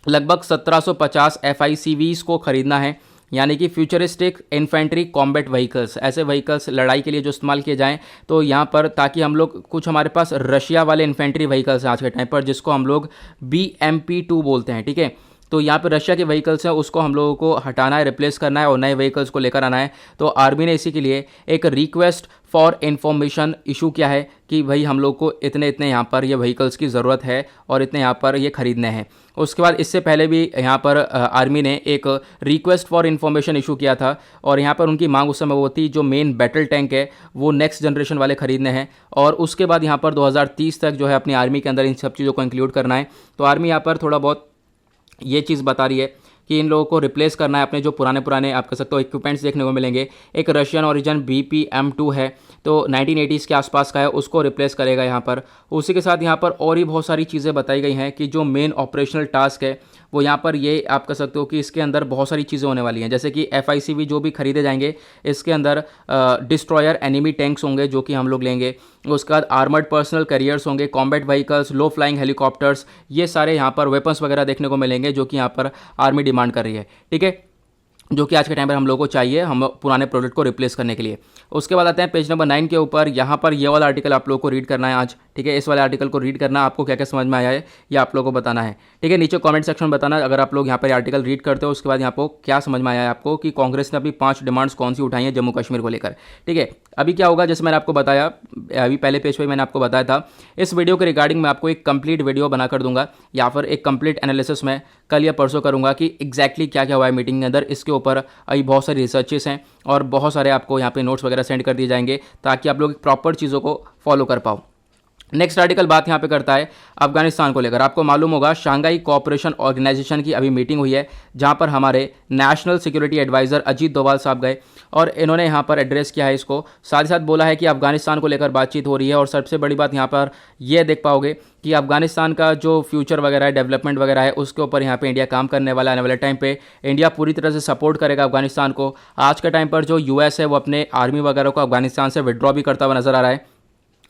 लगभग 1750 FICVs को खरीदना है, यानी कि फ्यूचरिस्टिक इन्फेंट्री कॉम्बैट व्हीकल्स, ऐसे व्हीकल्स लड़ाई के लिए जो इस्तेमाल किए जाएं। तो यहाँ पर ताकि हम लोग कुछ हमारे पास रशिया वाले इन्फेंट्री व्हीकल्स हैं आज के टाइम पर, जिसको हम लोग BMP-2 बोलते हैं, ठीक है। तो यहाँ पे रशिया के व्हीकल्स हैं उसको हम लोगों को हटाना है, रिप्लेस करना है और नए व्हीकल्स को लेकर आना है। तो आर्मी ने इसी के लिए एक रिक्वेस्ट फॉर इन्फॉर्मेशन इशू किया है कि भाई हम लोग को इतने इतने यहाँ पर ये व्हीकल्स की ज़रूरत है और इतने यहाँ पर ये खरीदने हैं। उसके बाद इससे पहले भी यहाँ पर आर्मी ने एक रिक्वेस्ट फॉर इन्फॉर्मेशन इशू किया था और यहाँ पर उनकी मांग उस समय वो थी जो मेन बैटल टैंक है वो नेक्स्ट जनरेशन वाले खरीदने हैं और उसके बाद यहाँ पर 2030 तक जो है अपनी आर्मी के अंदर इन सब चीज़ों को इंक्लूड करना है। तो आर्मी यहाँ पर थोड़ा बहुत ये चीज़ बता रही है कि इन लोगों को रिप्लेस करना है अपने जो पुराने आप कह सकते हो इक्विपमेंट्स देखने को मिलेंगे। एक रशियन ओरिजिन BPM-2 है तो 1980s के आसपास का है, उसको रिप्लेस करेगा यहाँ पर। उसी के साथ यहाँ पर और भी बहुत सारी चीज़ें बताई गई हैं कि जो मेन ऑपरेशनल टास्क है वो यहाँ पर ये आप कह सकते हो कि इसके अंदर बहुत सारी चीज़ें होने वाली हैं, जैसे कि FICV जो भी खरीदे जाएंगे इसके अंदर डिस्ट्रॉयर एनिमी टैंक्स होंगे जो कि हम लोग लेंगे। उसके बाद आर्मर्ड पर्सनल कैरियर्स होंगे, कॉम्बैट व्हीकल्स, लो फ्लाइंग हेलीकॉप्टर्स, ये सारे यहाँ पर वेपन्स वगैरह देखने को मिलेंगे जो कि यहाँ पर आर्मी डिमांड कर रही है, ठीक है, जो कि आज के टाइम पर हम लोगों को चाहिए हम पुराने प्रोडक्ट को रिप्लेस करने के लिए। उसके बाद आते हैं पेज नंबर 9 के ऊपर। यहाँ पर ये वाला आर्टिकल आप लोगों को रीड करना है आज, ठीक है, इस वाले आर्टिकल को रीड करना, आपको क्या क्या समझ में आया है ये आप लोगों को बताना है। ठीक है, नीचे कमेंट सेक्शन में बताना अगर आप लोग यहाँ पर आर्टिकल रीड करते हो, उसके बाद यहाँ पर क्या समझ में आया है आपको कि कांग्रेस ने अभी 5 डिमांड्स कौन सी उठाई हैं जम्मू कश्मीर को लेकर। ठीक है, अभी क्या होगा, जैसे मैंने आपको बताया, अभी पहले पेज पे मैंने आपको बताया था, इस वीडियो के रिगार्डिंग मैं आपको एक कंप्लीट वीडियो बनाकर दूंगा या फिर एक कंप्लीट एनालिसिस में कल या परसों करूंगा कि एग्जैक्टली क्या क्या हुआ है मीटिंग के अंदर। इसके ऊपर अभी बहुत सारे रिसर्चेस हैं और बहुत सारे आपको यहाँ पे नोट्स वगैरह सेंड कर दिए जाएंगे ताकि आप लोग प्रॉपर चीज़ों को फॉलो कर पाओ। नेक्स्ट आर्टिकल बात यहाँ पे करता है अफगानिस्तान को लेकर। आपको मालूम होगा शंघाई कोऑपरेशन ऑर्गेनाइजेशन की अभी मीटिंग हुई है जहाँ पर हमारे national security adviser Ajit Doval साहब गए और इन्होंने यहाँ पर एड्रेस किया है इसको। साथ ही साथ बोला है कि अफगानिस्तान को लेकर बातचीत हो रही है और सबसे बड़ी बात यहाँ पर यह देख पाओगे कि अफगानिस्तान का जो फ्यूचर वगैरह है, डेवलपमेंट वगैरह है, उसके ऊपर यहाँ पे इंडिया काम करने वाला है। आने वाले टाइम पे इंडिया पूरी तरह से सपोर्ट करेगा अफगानिस्तान को। आज के टाइम पर जो यूएस है वो अपने आर्मी वगैरह को अफगानिस्तान से विड्रॉ भी करता हुआ नजर आ रहा है।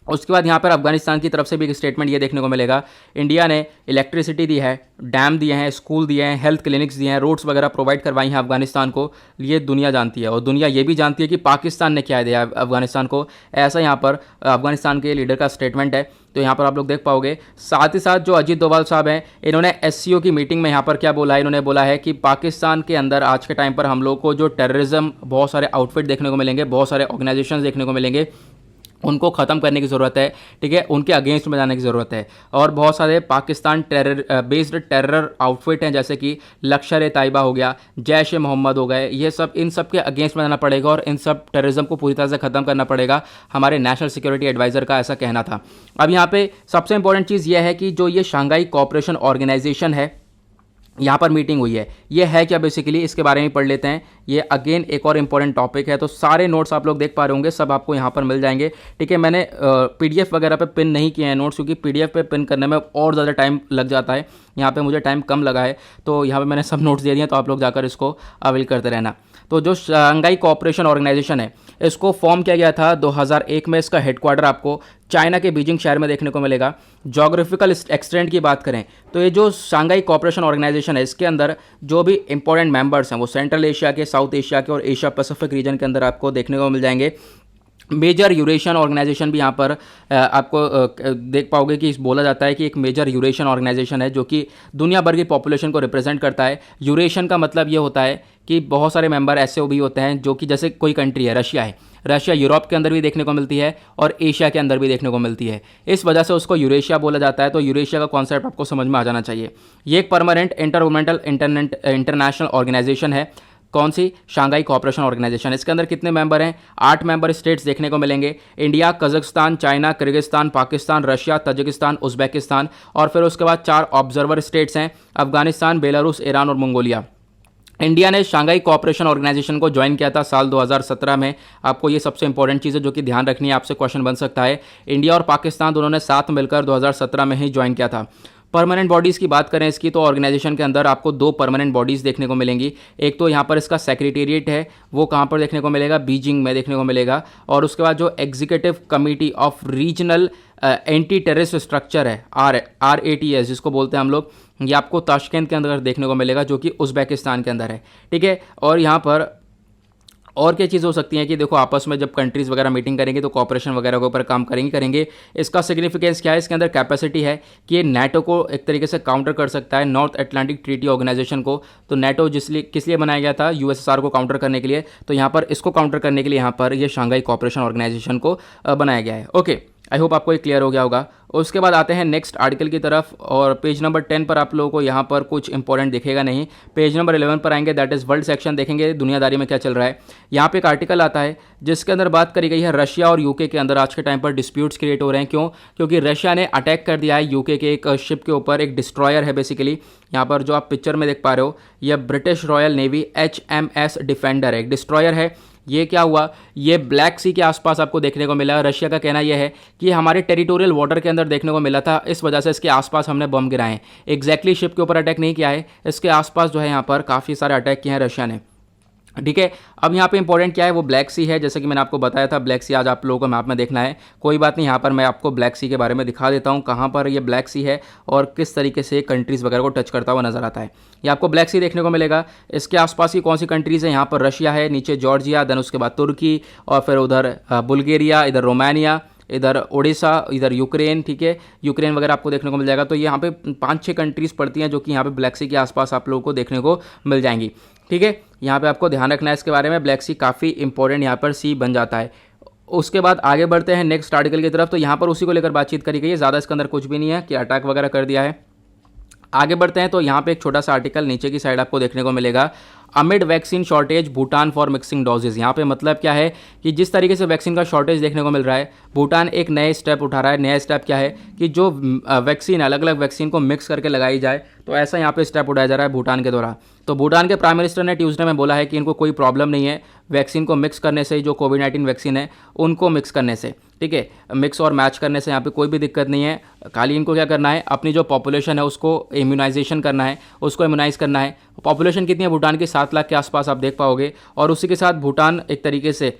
उसके बाद यहाँ पर अफगानिस्तान की तरफ से भी एक स्टेटमेंट ये देखने को मिलेगा, इंडिया ने इलेक्ट्रिसिटी दी है, डैम दिए हैं, स्कूल दिए हैं, हेल्थ क्लिनिक्स दिए हैं, रोड्स वगैरह प्रोवाइड करवाई हैं अफगानिस्तान को। ये दुनिया जानती है और दुनिया ये भी जानती है कि पाकिस्तान ने क्या दिया अफगानिस्तान को। ऐसा यहाँ पर अफगानिस्तान के लीडर का स्टेटमेंट है, तो यहाँ पर आप लोग देख पाओगे। साथ ही साथ जो अजीत डोभाल साहब हैं, इन्होंने एससीओ की मीटिंग में यहाँ पर क्या बोला है, इन्होंने बोला है कि पाकिस्तान के अंदर आज के टाइम पर हम लोग को जो टेररिज्म, बहुत सारे आउटफिट देखने को मिलेंगे, बहुत सारे ऑर्गेनाइजेशन देखने को मिलेंगे, उनको ख़त्म करने की ज़रूरत है। ठीक है, उनके अगेंस्ट में जाने की ज़रूरत है। और बहुत सारे पाकिस्तान बेस्ड टेरर आउटफिट हैं जैसे कि लश्कर ए तैयबा हो गया, जैश ए मोहम्मद हो गए, ये सब, इन सब के अगेंस्ट में जाना पड़ेगा और इन सब टेररिज्म को पूरी तरह से ख़त्म करना पड़ेगा। हमारे नेशनल सिक्योरिटी एडवाइज़र का ऐसा कहना था। अब यहाँ पे सबसे इंपॉर्टेंट चीज़ यह है कि जो ये शंघाई कोऑपरेशन ऑर्गेनाइजेशन है, यहाँ पर मीटिंग हुई है, ये है क्या बेसिकली, इसके बारे में पढ़ लेते हैं। ये अगेन एक और इम्पॉर्टेंट टॉपिक है, तो सारे नोट्स आप लोग देख पा रहे होंगे, सब आपको यहाँ पर मिल जाएंगे। ठीक है, मैंने पीडीएफ वगैरह पे पिन नहीं किए हैं नोट्स, क्योंकि पीडीएफ पे पिन करने में और ज़्यादा टाइम लग जाता है। यहाँ पे मुझे टाइम कम लगा है, तो यहाँ पे मैंने सब नोट्स दे दिए हैं, तो आप लोग जाकर इसको अवेल करते रहना। तो जो शंघाई कोऑपरेशन ऑर्गेनाइजेशन है, इसको फॉर्म किया गया था 2001 में। इसका हेडक्वार्टर आपको चाइना के बीजिंग शहर में देखने को मिलेगा। जोग्राफिकल एक्सटेंट की बात करें तो ये जो शंघाई कोऑपरेशन ऑर्गेनाइजेशन है, इसके अंदर जो भी इंपॉर्टेंट मेंबर्स हैं वो सेंट्रल एशिया के, साउथ एशिया के और एशिया पैसिफिक रीजन के अंदर आपको देखने को मिल जाएंगे। मेजर यूरेशियन ऑर्गेनाइजेशन भी यहाँ पर आपको देख पाओगे कि बोला जाता है कि एक मेजर यूरेशियन ऑर्गेनाइजेशन है जो कि दुनिया भर की पॉपुलेशन को रिप्रेजेंट करता है। यूरेशियन का मतलब ये होता है कि बहुत सारे मेंबर ऐसे भी होते हैं जो कि, जैसे कोई कंट्री है, रशिया है, रशिया यूरोप के अंदर भी देखने को मिलती है और एशिया के अंदर भी देखने को मिलती है, इस वजह से उसको यूरेशिया बोला जाता है। तो यूरेशिया का कॉन्सेप्ट आपको समझ में आ जाना चाहिए। ये एक परमानेंट इंटरगवर्नमेंटल इंटरनेशनल ऑर्गेनाइजेशन है। कौन सी? Shanghai cooperation organisation. इसके अंदर कितने मेंबर हैं? 8 मेंबर स्टेट्स देखने को मिलेंगे, India, Kazakhstan, China, Kyrgyzstan, Pakistan, Russia, Tajikistan, Uzbekistan, और फिर उसके बाद 4 ऑब्जर्वर स्टेट्स हैं, अफगानिस्तान, बेलारूस, ईरान और मंगोलिया। इंडिया ने शंघाई कोऑपरेशन ऑर्गेनाइजेशन को ज्वाइन किया था साल 2017 में। आपको ये सबसे इंपॉर्टेंट चीज़ है जो कि ध्यान रखनी है, आपसे क्वेश्चन बन सकता है। इंडिया और पाकिस्तान दोनों ने साथ मिलकर 2017 में ही ज्वाइन किया था। परमानेंट बॉडीज़ की बात करें इसकी, तो ऑर्गेनाइजेशन के अंदर आपको 2 परमानेंट बॉडीज़ देखने को मिलेंगी। एक तो यहाँ पर इसका सेक्रेटेरिएट है, वो कहाँ पर देखने को मिलेगा? बीजिंग में देखने को मिलेगा। और उसके बाद जो executive committee of regional anti terrorist structure है, RATS जिसको बोलते हैं हम लोग, ये आपको ताशकंद के अंदर देखने को मिलेगा जो कि उज्बेकिस्तान के अंदर है। ठीक है, और यहाँ पर और क्या चीज़ हो सकती है कि देखो, आपस में जब कंट्रीज़ वगैरह मीटिंग करेंगे तो कॉपरेशन वगैरह के ऊपर काम करेंगे। इसका सिग्निफिकेंस क्या है? इसके अंदर कैपेसिटी है कि ये नाटो को एक तरीके से काउंटर कर सकता है, नॉर्थ अटलांटिक ट्रीटी ऑर्गेनाइजेशन को। तो नाटो किस लिए बनाया गया था? USSR को काउंटर करने के लिए। तो यहाँ पर इसको काउंटर करने के लिए यहाँ पर ये शंघाई कोऑपरेशन ऑर्गेनाइजेशन को बनाया गया है। ओके, आई होप आपको ये क्लियर हो गया होगा। उसके बाद आते हैं नेक्स्ट आर्टिकल की तरफ, और पेज नंबर 10 पर आप लोगों को यहाँ पर कुछ इंपॉर्टेंट दिखेगा नहीं। पेज नंबर 11 पर आएंगे, दैट इज़ वर्ल्ड सेक्शन, देखेंगे दुनियादारी में क्या चल रहा है। यहाँ पे एक आर्टिकल आता है जिसके अंदर बात करी गई है रशिया और यूके के अंदर आज के टाइम पर डिस्प्यूट्स क्रिएट हो रहे हैं। क्यों? क्योंकि रशिया ने अटैक कर दिया है यूके के एक शिप के ऊपर, एक डिस्ट्रॉयर है बेसिकली। यहाँ पर जो आप पिक्चर में देख पा रहे हो, यह British royal navy HMS defender है, एक डिस्ट्रॉयर है। ये क्या हुआ? ये ब्लैक सी के आसपास आपको देखने को मिला। रशिया का कहना यह है कि हमारे टेरिटोरियल वाटर के अंदर देखने को मिला था, इस वजह से इसके आसपास हमने बम गिराए हैं। एग्जैक्टली शिप के ऊपर अटैक नहीं किया है, इसके आसपास जो है यहाँ पर काफ़ी सारे अटैक किए हैं रशिया ने। ठीक है, अब यहाँ पे इंपॉर्टेंट क्या है? वो ब्लैक सी है, जैसे कि मैंने आपको बताया था ब्लैक सी आज आप लोगों को मैप में देखना है। कोई बात नहीं, यहाँ पर मैं आपको ब्लैक सी के बारे में दिखा देता हूँ, कहाँ पर ये ब्लैक सी है और किस तरीके से कंट्रीज़ वगैरह को टच करता हुआ नजर आता है। ये आपको ब्लैक सी देखने को मिलेगा। इसके आसपास की कौन सी कंट्रीज़ है? यहाँ पर रशिया है, नीचे जॉर्जिया, देन उसके बाद तुर्की, और फिर उधर बुल्गारिया, इधर रोमानिया, इधर उड़ीसा, इधर यूक्रेन, ठीक है, यूक्रेन वगैरह आपको देखने को मिल जाएगा। तो यहाँ पे 5-6 कंट्रीज़ पड़ती हैं जो कि यहाँ पे ब्लैक सी के आसपास आप लोगों को देखने को मिल जाएंगी, ठीक है। यहाँ पे आपको ध्यान रखना है इसके बारे में, ब्लैक सी काफ़ी इंपॉर्टेंट यहाँ पर सी बन जाता है। उसके बाद आगे बढ़ते हैं नेक्स्ट आर्टिकल की तरफ। तो यहाँ पर उसी को लेकर बातचीत करी गई है, ज़्यादा इसके अंदर कुछ भी नहीं है कि अटैक वगैरह कर दिया है। आगे बढ़ते हैं तो यहाँ पे एक छोटा सा आर्टिकल नीचे की साइड आपको देखने को मिलेगा, amid vaccine shortage Bhutan for mixing doses. यहाँ पे मतलब क्या है कि जिस तरीके से वैक्सीन का शॉर्टेज देखने को मिल रहा है, भूटान एक नए स्टेप उठा रहा है। नया स्टेप क्या है कि जो वैक्सीन, अलग अलग वैक्सीन को मिक्स करके लगाई जाए, तो ऐसा यहाँ पे स्टेप उठाया जा रहा है भूटान के द्वारा। तो भूटान के प्राइम मिनिस्टर ने ट्यूसडे में बोला है कि इनको कोई प्रॉब्लम नहीं है वैक्सीन को मिक्स करने से, जो कोविड-19 वैक्सीन है उनको मिक्स करने से, ठीक है, मिक्स और मैच करने से यहाँ पे कोई भी दिक्कत नहीं है। खाली इनको क्या करना है, अपनी जो पॉपुलेशन है उसको इम्यूनाइजेशन करना है, उसको इम्यूनाइज करना है। पॉपुलेशन कितनी है भूटान की? 7 लाख के आसपास आप देख पाओगे। और उसी के साथ भूटान एक तरीके से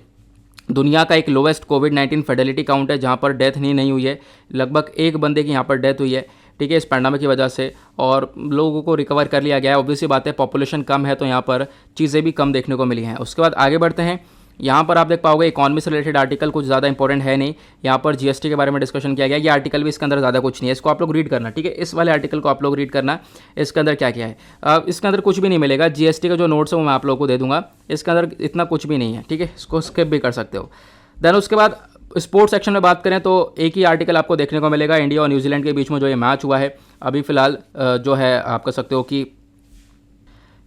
दुनिया का एक लोवेस्ट कोविड-19 फेटेलिटी काउंट है, जहाँ पर डेथ नहीं हुई है। लगभग 1 बंदे की यहाँ पर डेथ हुई है, ठीक है, इस पैंडेमिक की वजह से, और लोगों को रिकवर कर लिया गया है। ऑब्वियसली बात है, पॉपुलेशन कम है तो यहाँ पर चीज़ें भी कम देखने को मिली हैं। उसके बाद आगे बढ़ते हैं, यहाँ पर आप देख पाओगे इकॉनमी से रिलेटेड आर्टिकल कुछ ज़्यादा इंपॉर्टेंट है नहीं। यहाँ पर जीएसटी के बारे में डिस्कशन किया गया। ये आर्टिकल भी इसके अंदर ज़्यादा कुछ नहीं है, इसको आप लोग रीड करना, ठीक है। इस वाले आर्टिकल को आप लोग रीड करना, इसके अंदर क्या क्या है। इसके अंदर कुछ भी नहीं मिलेगा। जीएसटी का जो नोट्स है वो मैं आप लोगों को दे दूंगा, इसके अंदर इतना कुछ भी नहीं है, ठीक है, इसको स्किप भी कर सकते हो। देन उसके बाद स्पोर्ट्स सेक्शन में बात करें तो एक ही आर्टिकल आपको देखने को मिलेगा, इंडिया और न्यूजीलैंड के बीच में जो ये मैच हुआ है अभी फ़िलहाल, जो है आप कह सकते हो कि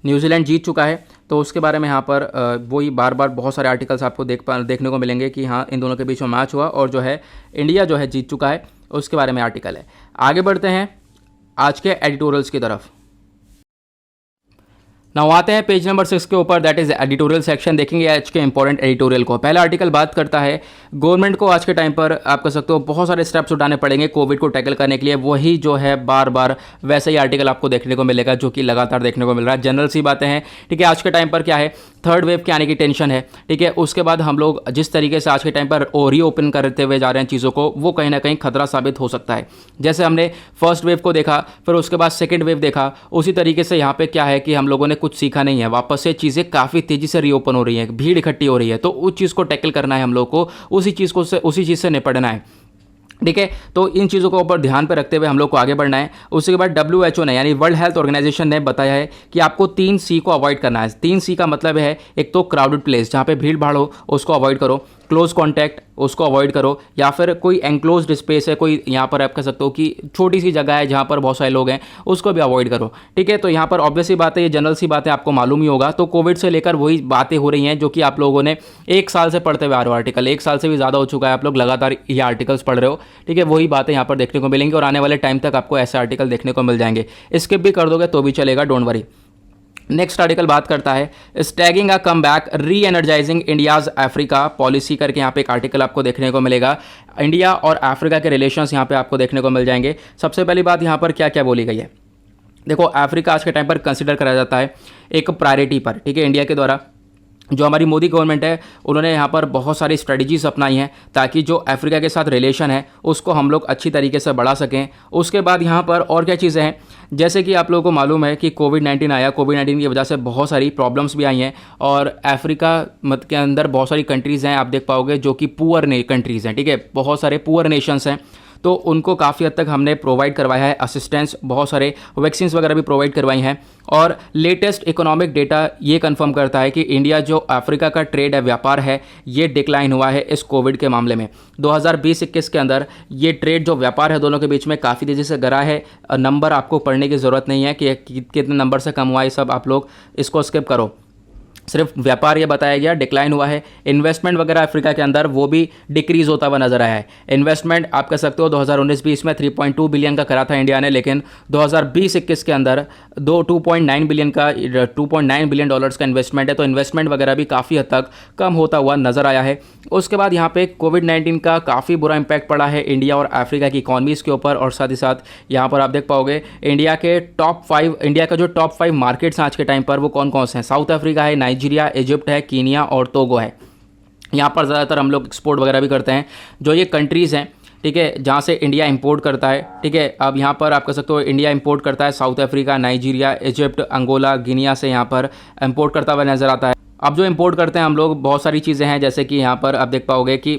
न्यूजीलैंड जीत चुका है। तो उसके बारे में यहाँ पर वही बार बार बहुत सारे आर्टिकल्स आपको देखने को मिलेंगे कि हाँ इन दोनों के बीच में मैच हुआ और जो है इंडिया जो है जीत चुका है, उसके बारे में आर्टिकल है। आगे बढ़ते हैं आज के एडिटोरियल्स की तरफ। नाउ आते हैं पेज नंबर 6 के ऊपर, दैट इज एडिटोरियल सेक्शन। देखेंगे आज के इंपॉर्टेंट एडिटोरियल को। पहला आर्टिकल बात करता है गवर्नमेंट को आज के टाइम पर आप कह सकते हो बहुत सारे स्टेप्स उठाने पड़ेंगे कोविड को टैकल करने के लिए। वही जो है बार बार वैसा ही आर्टिकल आपको देखने को मिलेगा जो कि लगातार देखने को मिल रहा है। जनरल सी बातें हैं, ठीक है। आज के टाइम पर क्या है, थर्ड वेव के आने की टेंशन है, ठीक है। उसके बाद हम लोग जिस तरीके से आज के टाइम पर रीओपन करते हुए जा रहे हैं चीज़ों को, वो कहीं ना कहीं खतरा साबित हो सकता है। जैसे हमने फर्स्ट वेव को देखा, फिर उसके बाद सेकेंड वेव देखा, उसी तरीके से यहाँ पे क्या है कि हम लोगों ने कुछ सीखा नहीं है। वापस से चीज़ें काफ़ी तेज़ी से रीओपन हो रही हैं, भीड़ इकट्ठी हो रही है, तो उस चीज़ को टैकल करना है हम लोग को, उसी चीज़ से निपटना है, ठीक है। तो इन चीज़ों को ऊपर ध्यान पर रखते हुए हम लोग को आगे बढ़ना है। उसके बाद WHO ने यानी वर्ल्ड हेल्थ ऑर्गेनाइजेशन ने बताया है कि आपको 3 C को अवॉइड करना है। 3 C का मतलब है, एक तो क्राउडेड प्लेस, जहाँ पे भीड़ भाड़ हो उसको अवॉइड करो, क्लोज कॉन्टैक्ट उसको अवॉइड करो, या फिर कोई एनक्लोज्ड स्पेस है, कोई यहाँ पर आप कह सकते हो कि छोटी सी जगह है जहाँ पर बहुत सारे लोग हैं, उसको भी अवॉइड करो, ठीक है। तो यहाँ पर ऑब्वियस सी बात है, ये जनरल सी बातें आपको मालूम ही होगा। तो कोविड से लेकर वही बातें हो रही हैं जो कि आप लोगों ने 1 साल से पढ़ते हुए आ रहे हो। आर्टिकल 1 साल से भी ज़्यादा हो चुका है, आप लोग लगातार ये आर्टिकल्स पढ़ रहे हो, ठीक है। वही बातें यहाँ पर देखने को मिलेंगी और आने वाले टाइम तक आपको ऐसे आर्टिकल देखने को मिल जाएंगे। स्किप भी कर दोगे तो भी चलेगा, डोंट वरी। नेक्स्ट आर्टिकल बात करता है स्टैगिंग अ कम बैक री एनर्जाइजिंग इंडियाज अफ्रीका पॉलिसी करके यहाँ पे एक आर्टिकल आपको देखने को मिलेगा। इंडिया और अफ्रीका के रिलेशंस यहाँ पे आपको देखने को मिल जाएंगे। सबसे पहली बात यहाँ पर क्या क्या बोली गई है, देखो अफ्रीका आज के टाइम पर कंसिडर करा जाता है एक प्रायोरिटी पर, ठीक है। इंडिया के द्वारा जो हमारी मोदी गवर्नमेंट है उन्होंने यहाँ पर बहुत सारी स्ट्रेटजीज अपनाई हैं ताकि जो अफ्रीका के साथ रिलेशन है उसको हम लोग अच्छी तरीके से बढ़ा सकें। उसके बाद यहाँ पर और क्या चीज़ें हैं, जैसे कि आप लोगों को मालूम है कि कोविड-19 आया, कोविड-19 की वजह से बहुत सारी प्रॉब्लम्स भी आई हैं और अफ्रीका मत के अंदर बहुत सारी कंट्रीज़ हैं, आप देख पाओगे जो कि पुअर कंट्रीज़ हैं, ठीक है। बहुत सारे पुअर नेशंस हैं, तो उनको काफ़ी हद तक हमने प्रोवाइड करवाया है असिस्टेंस, बहुत सारे वैक्सीन्स वगैरह भी प्रोवाइड करवाई हैं। और लेटेस्ट इकोनॉमिक डेटा ये कंफर्म करता है कि इंडिया जो अफ्रीका का ट्रेड है, व्यापार है, ये डिक्लाइन हुआ है इस कोविड के मामले में। 2020-21 के अंदर ये ट्रेड जो व्यापार है दोनों के बीच में काफ़ी तेज़ी से गिरा है। नंबर आपको पढ़ने की ज़रूरत नहीं है कि कितने नंबर से कम हुआ है, सब आप लोग इसको स्किप करो। सिर्फ व्यापार ये बताया गया डिक्लाइन हुआ है। इन्वेस्टमेंट वगैरह अफ्रीका के अंदर वो भी डिक्रीज होता हुआ नजर आया है। इन्वेस्टमेंट आप कह सकते हो 2019-20 में 3.2 बिलियन का करा था इंडिया ने, लेकिन 2020-21 के अंदर 2.9 बिलियन डॉलर्स का इन्वेस्टमेंट है। तो इन्वेस्टमेंट वगैरह भी काफ़ी हद तक कम होता हुआ नजर आया है। उसके बाद यहाँ पे कोविड-19 का काफ़ी बुरा इंपैक्ट पड़ा है इंडिया और अफ्रीका की इकॉनमीज़ के ऊपर। और साथ ही साथ यहाँ पर आप देख पाओगे इंडिया का जो टॉप 5 मार्केट्स आज के टाइम पर वो कौन कौन से हैं। साउथ अफ्रीका है, नाइजीरिया, इजिप्ट है, कीनिया और टोगो है। यहाँ पर ज़्यादातर हम लोग एक्सपोर्ट वगैरह भी करते हैं। जो ये कंट्रीज़ हैं, ठीक है, जहाँ से इंडिया इंपोर्ट करता है, ठीक है। अब यहाँ पर आप कह सकते हो इंडिया इंपोर्ट करता है South Africa, Nigeria, Egypt, Angola, Guinea से यहाँ पर इंपोर्ट करता हुआ नज़र आता है। अब जो इंपोर्ट करते हैं हम लोग बहुत सारी चीज़ें हैं, जैसे कि यहाँ पर आप देख पाओगे कि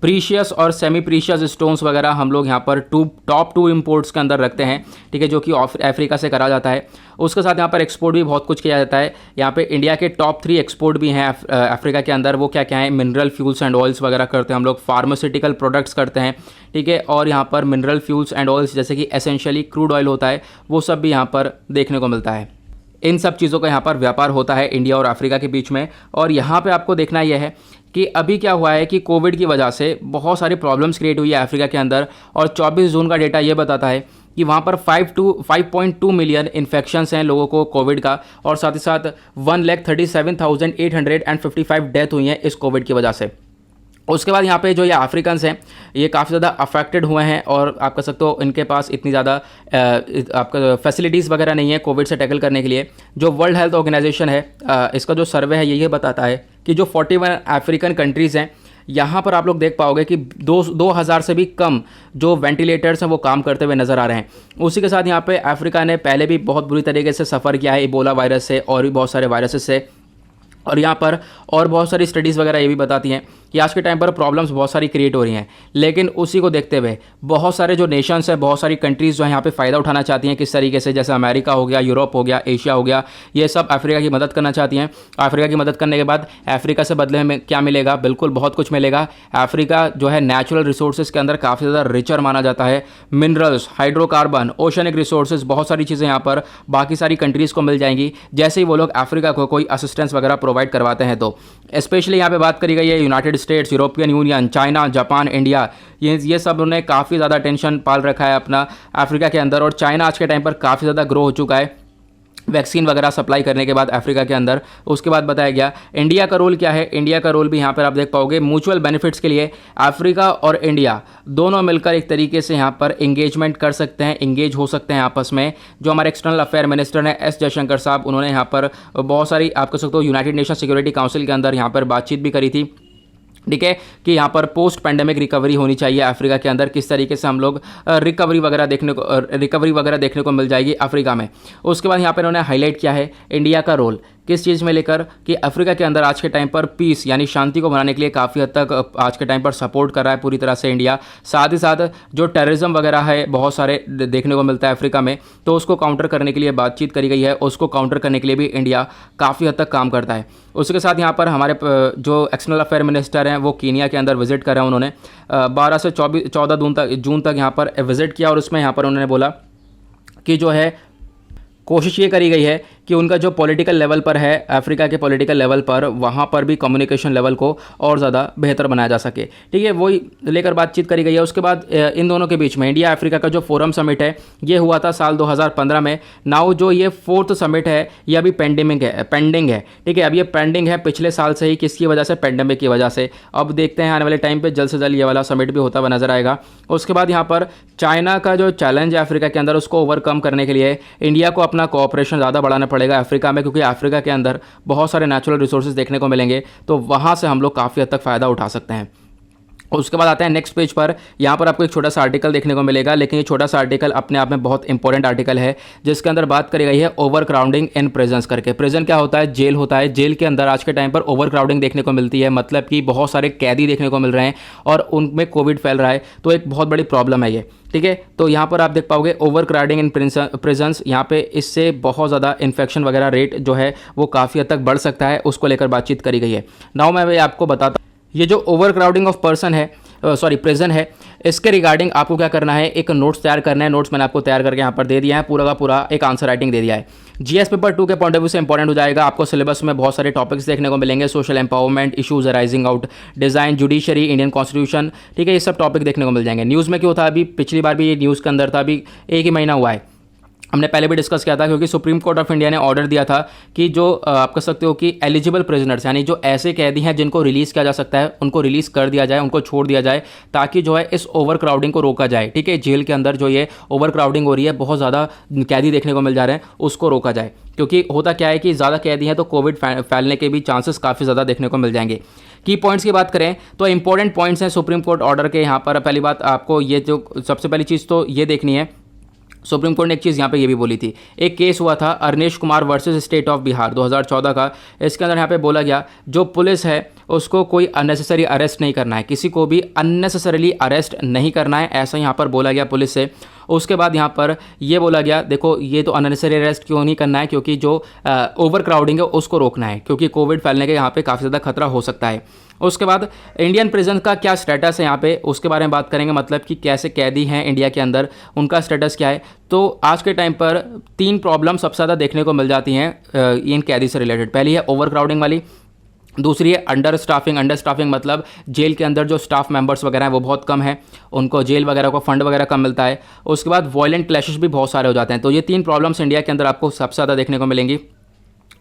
प्रीशियस और सेमी प्रीशियस स्टोन्स वगैरह हम लोग यहाँ पर टॉप टू इम्पोर्ट्स के अंदर रखते हैं, ठीक है, जो कि अफ्रीका से करा जाता है। उसके साथ यहाँ पर एक्सपोर्ट भी बहुत कुछ किया जाता है। यहाँ पे इंडिया के टॉप 3 एक्सपोर्ट भी हैं अफ्रीका के अंदर। वो क्या क्या है, मिनरल फ्यूल्स एंड ऑयल्स वगैरह करते हैं हम लोग, फार्मास्यूटिकल प्रोडक्ट्स करते हैं, ठीक है, और यहाँ पर मिनरल फ्यूल्स एंड ऑयल्स जैसे कि एसेंशियली क्रूड ऑयल होता है, वो सब भी यहाँ पर देखने को मिलता है। इन सब चीज़ों का यहाँ पर व्यापार होता है इंडिया और अफ्रीका के बीच में। और यहाँ पे आपको देखना यह है कि अभी क्या हुआ है कि कोविड की वजह से बहुत सारी प्रॉब्लम्स क्रिएट हुई है अफ्रीका के अंदर, और 24 जून का डेटा ये बताता है कि वहाँ पर 5.2 मिलियन इन्फेक्शंस हैं लोगों को कोविड का, और साथ ही साथ 1,37,855 डेथ हुई हैं इस कोविड की वजह से। उसके बाद यहाँ पे जो ये अफ्रीकन्स हैं ये काफ़ी ज़्यादा अफेक्टेड हुए हैं, और आप कह सकते हो इनके पास इतनी ज़्यादा आपका फैसिलिटीज़ वगैरह नहीं है कोविड से टैकल करने के लिए। जो वर्ल्ड हेल्थ ऑर्गेनाइजेशन है इसका जो सर्वे है ये बताता है कि जो 41 अफ्रीकन कंट्रीज़ हैं यहाँ पर आप लोग देख पाओगे कि 2000 से भी कम जो वेंटिलेटर्स हैं वो काम करते हुए नज़र आ रहे हैं। उसी के साथ यहाँ पे अफ्रीका ने पहले भी बहुत बुरी तरीके से सफ़र किया है इबोला वायरस से और भी बहुत सारे वायरसेस से, और यहाँ पर और बहुत सारी स्टडीज़ वगैरह ये भी बताती हैं कि आज के टाइम पर प्रॉब्लम्स बहुत सारी क्रिएट हो रही हैं। लेकिन उसी को देखते हुए बहुत सारे जो नेशंस हैं, बहुत सारी कंट्रीज़ जो है यहाँ पे फ़ायदा उठाना चाहती हैं किस तरीके से, जैसे अमेरिका हो गया, यूरोप हो गया, एशिया हो गया, ये सब अफ्रीका की मदद करना चाहती हैं। अफ्रीका की मदद करने के बाद अफ्रीका से बदले में क्या मिलेगा, बिल्कुल बहुत कुछ मिलेगा। अफ्रीका जो है नेचुरल रिसोर्सेज के अंदर काफ़ी ज़्यादा रिचर माना जाता है। मिनरल्स, हाइड्रोकार्बन, ओशनिक रिसोर्सेज, बहुत सारी चीज़ें यहाँ पर बाकी सारी कंट्रीज़ को मिल जाएंगी जैसे ही वो लोग अफ्रीका को कोई असिस्टेंस वगैरह प्रोवाइड करवाते हैं। तो स्पेशली यहाँ पे बात करी गई है United states, European union, China, Japan, India, ये सब उन्होंने काफ़ी ज़्यादा टेंशन पाल रखा है अपना अफ्रीका के अंदर। और चाइना आज के टाइम पर काफ़ी ज़्यादा ग्रो हो चुका है वैक्सीन वगैरह सप्लाई करने के बाद अफ्रीका के अंदर। उसके बाद बताया गया इंडिया का रोल क्या है। इंडिया का रोल भी यहाँ पर आप देख पाओगे, म्यूचुअल बेनिफिट्स के लिए अफ्रीका और इंडिया दोनों मिलकर एक तरीके से यहाँ पर एंगेजमेंट कर सकते हैं, एंगेज हो सकते हैं आपस में। जो हमारे एक्सटर्नल अफेयर मिनिस्टर हैं एस जयशंकर साहब, उन्होंने यहाँ पर बहुत सारी आप कह सकते हो यूनाइटेड नेशन सिक्योरिटी काउंसिल के अंदर यहाँ पर बातचीत भी करी थी, ठीक है, कि यहाँ पर पोस्ट पैंडेमिक रिकवरी होनी चाहिए अफ्रीका के अंदर, किस तरीके से हम लोग रिकवरी वगैरह देखने को मिल जाएगी अफ्रीका में। उसके बाद यहाँ पर उन्होंने हाईलाइट किया है इंडिया का रोल किस चीज़ में लेकर, कि अफ्रीका के अंदर आज के टाइम पर पीस यानी शांति को बनाने के लिए काफ़ी हद तक आज के टाइम पर सपोर्ट कर रहा है पूरी तरह से इंडिया। साथ ही साथ जो टेररिज्म वगैरह है बहुत सारे देखने को मिलता है अफ्रीका में, तो उसको काउंटर करने के लिए बातचीत करी गई है, उसको काउंटर करने के लिए भी इंडिया काफ़ी हद तक काम करता है। उसके साथ यहाँ पर हमारे जो एक्सटर्नल अफेयर मिनिस्टर हैं वो कीनिया के अंदर विजिट कर रहे हैं। उन्होंने 12 से 14 जून तक यहाँ पर विजिट किया, और उसमें यहाँ पर उन्होंने बोला कि जो है कोशिश ये करी गई है कि उनका जो पॉलिटिकल लेवल पर है, अफ्रीका के पॉलिटिकल लेवल पर, वहाँ पर भी कम्युनिकेशन लेवल को और ज़्यादा बेहतर बनाया जा सके, ठीक है, वही लेकर बातचीत करी गई है। उसके बाद इन दोनों के बीच में इंडिया अफ्रीका का जो फोरम समिट है ये हुआ था साल 2015 में। नाउ जो ये 4th समिट है ये अभी पेंडिंग है, ठीक है, अब ये पेंडिंग है पिछले साल से ही, किसकी वजह से, पेंडेमिक की वजह से। अब देखते हैं आने वाले टाइम पर जल्द से जल्द ये वाला समिट भी होता हुआ नजर आएगा। उसके बाद यहाँ पर चाइना का जो चैलेंज है अफ्रीका के अंदर उसको ओवरकम करने के लिए इंडिया को अपना कोऑपरेशन ज़्यादा बढ़ाना पड़ेगा अफ्रीका में, क्योंकि अफ्रीका के अंदर बहुत सारे नेचुरल रिसोर्सेज देखने को मिलेंगे, तो वहाँ से हम लोग काफ़ी हद तक फ़ायदा उठा सकते हैं। उसके बाद आते हैं नेक्स्ट पेज पर। यहाँ पर आपको एक छोटा सा आर्टिकल देखने को मिलेगा, लेकिन ये छोटा सा आर्टिकल अपने आप में बहुत इंपॉर्टेंट आर्टिकल है, जिसके अंदर बात करी गई है ओवर क्राउडिंग इन प्रिजन्स करके। प्रिजन क्या होता है, जेल होता है। जेल के अंदर आज के टाइम पर ओवर क्राउडिंग देखने को मिलती है, मतलब कि बहुत सारे कैदी देखने को मिल रहे हैं और उनमें कोविड फैल रहा है, तो एक बहुत बड़ी प्रॉब्लम है ये, ठीक है। तो यहाँ पर आप देख पाओगे ओवर क्राउडिंग इन प्रिजन्स, यहाँ पे इससे बहुत ज़्यादा इन्फेक्शन वगैरह रेट जो है वो काफ़ी हद तक बढ़ सकता है, उसको लेकर बातचीत करी गई है। नाउ मैं आपको बताता हूँ ये जो ओवर क्राउडिंग ऑफ पर्सन है, प्रिजन है, इसके रिगार्डिंग आपको क्या करना है, एक नोट्स तैयार करना है। नोट्स मैंने आपको तैयार करके यहाँ पर दे दिया है, पूरा का पूरा एक आंसर राइटिंग दे दिया है। जीएस पेपर 2 के पॉइंट ऑफ व्यू से इंपॉर्टेंट हो जाएगा। आपको सिलेबस में बहुत सारे टॉपिक्स देखने को मिलेंगे, social empowerment, issues arising out, design, judiciary, Indian constitution, ठीक है, ये सब टॉपिक देखने को मिल जाएंगे। न्यूज़ में क्यों था, अभी पिछली बार भी ये न्यूज़ के अंदर था, अभी 1 ही महीना हुआ है, हमने पहले भी डिस्कस किया था, क्योंकि सुप्रीम कोर्ट ऑफ इंडिया ने ऑर्डर दिया था कि जो आप कह सकते हो कि एलिजिबल प्रिजनर्स यानी जो ऐसे कैदी हैं जिनको रिलीज़ किया जा सकता है उनको रिलीज़ कर दिया जाए, उनको छोड़ दिया जाए, ताकि जो है इस ओवर क्राउडिंग को रोका जाए, ठीक है। जेल के अंदर जो ये ओवर क्राउडिंग हो रही है, बहुत ज़्यादा कैदी देखने को मिल जा रहे हैं, उसको रोका जाए, क्योंकि होता क्या है कि ज़्यादा कैदी हैं तो कोविड फैलने के भी चांसेस काफ़ी ज़्यादा देखने को मिल जाएंगे। की पॉइंट्स की बात करें तो इंपॉर्टेंट पॉइंट्स हैं सुप्रीम कोर्ट ऑर्डर के। यहाँ पर पहली बात आपको ये जो सबसे पहली चीज़ तो ये देखनी है, सुप्रीम कोर्ट ने एक चीज़ यहाँ पे ये भी बोली थी। एक केस हुआ था Arnesh Kumar versus state of Bihar 2014 का। इसके अंदर यहाँ पे बोला गया जो पुलिस है उसको कोई अननेसेसरी अरेस्ट नहीं करना है, किसी को भी अननेसेसरीली अरेस्ट नहीं करना है, ऐसा यहाँ पर बोला गया पुलिस से। उसके बाद यहाँ पर ये बोला गया देखो ये तो अननेसेसरी अरेस्ट क्यों नहीं करना है, क्योंकि जो ओवर क्राउडिंग है उसको रोकना है, क्योंकि कोविड फैलने के यहाँ पे काफ़ी ज़्यादा खतरा हो सकता है। उसके बाद इंडियन प्रिजन का क्या स्टेटस है यहाँ पे उसके बारे में बात करेंगे, मतलब कि कैसे कैदी हैं इंडिया के अंदर, उनका स्टेटस क्या है। तो आज के टाइम पर 3 प्रॉब्लम सबसे ज़्यादा देखने को मिल जाती हैं इन कैदी से रिलेटेड। पहली है ओवर क्राउडिंग वाली, दूसरी है अंडर स्टाफिंग मतलब जेल के अंदर जो स्टाफ मेंबर्स वगैरह हैं वो बहुत कम है, उनको जेल वगैरह को फंड वगैरह कम मिलता है। उसके बाद वायलेंट क्लैशेस भी बहुत सारे हो जाते हैं। तो ये 3 प्रॉब्लम्स इंडिया के अंदर आपको सबसे ज़्यादा देखने को मिलेंगी।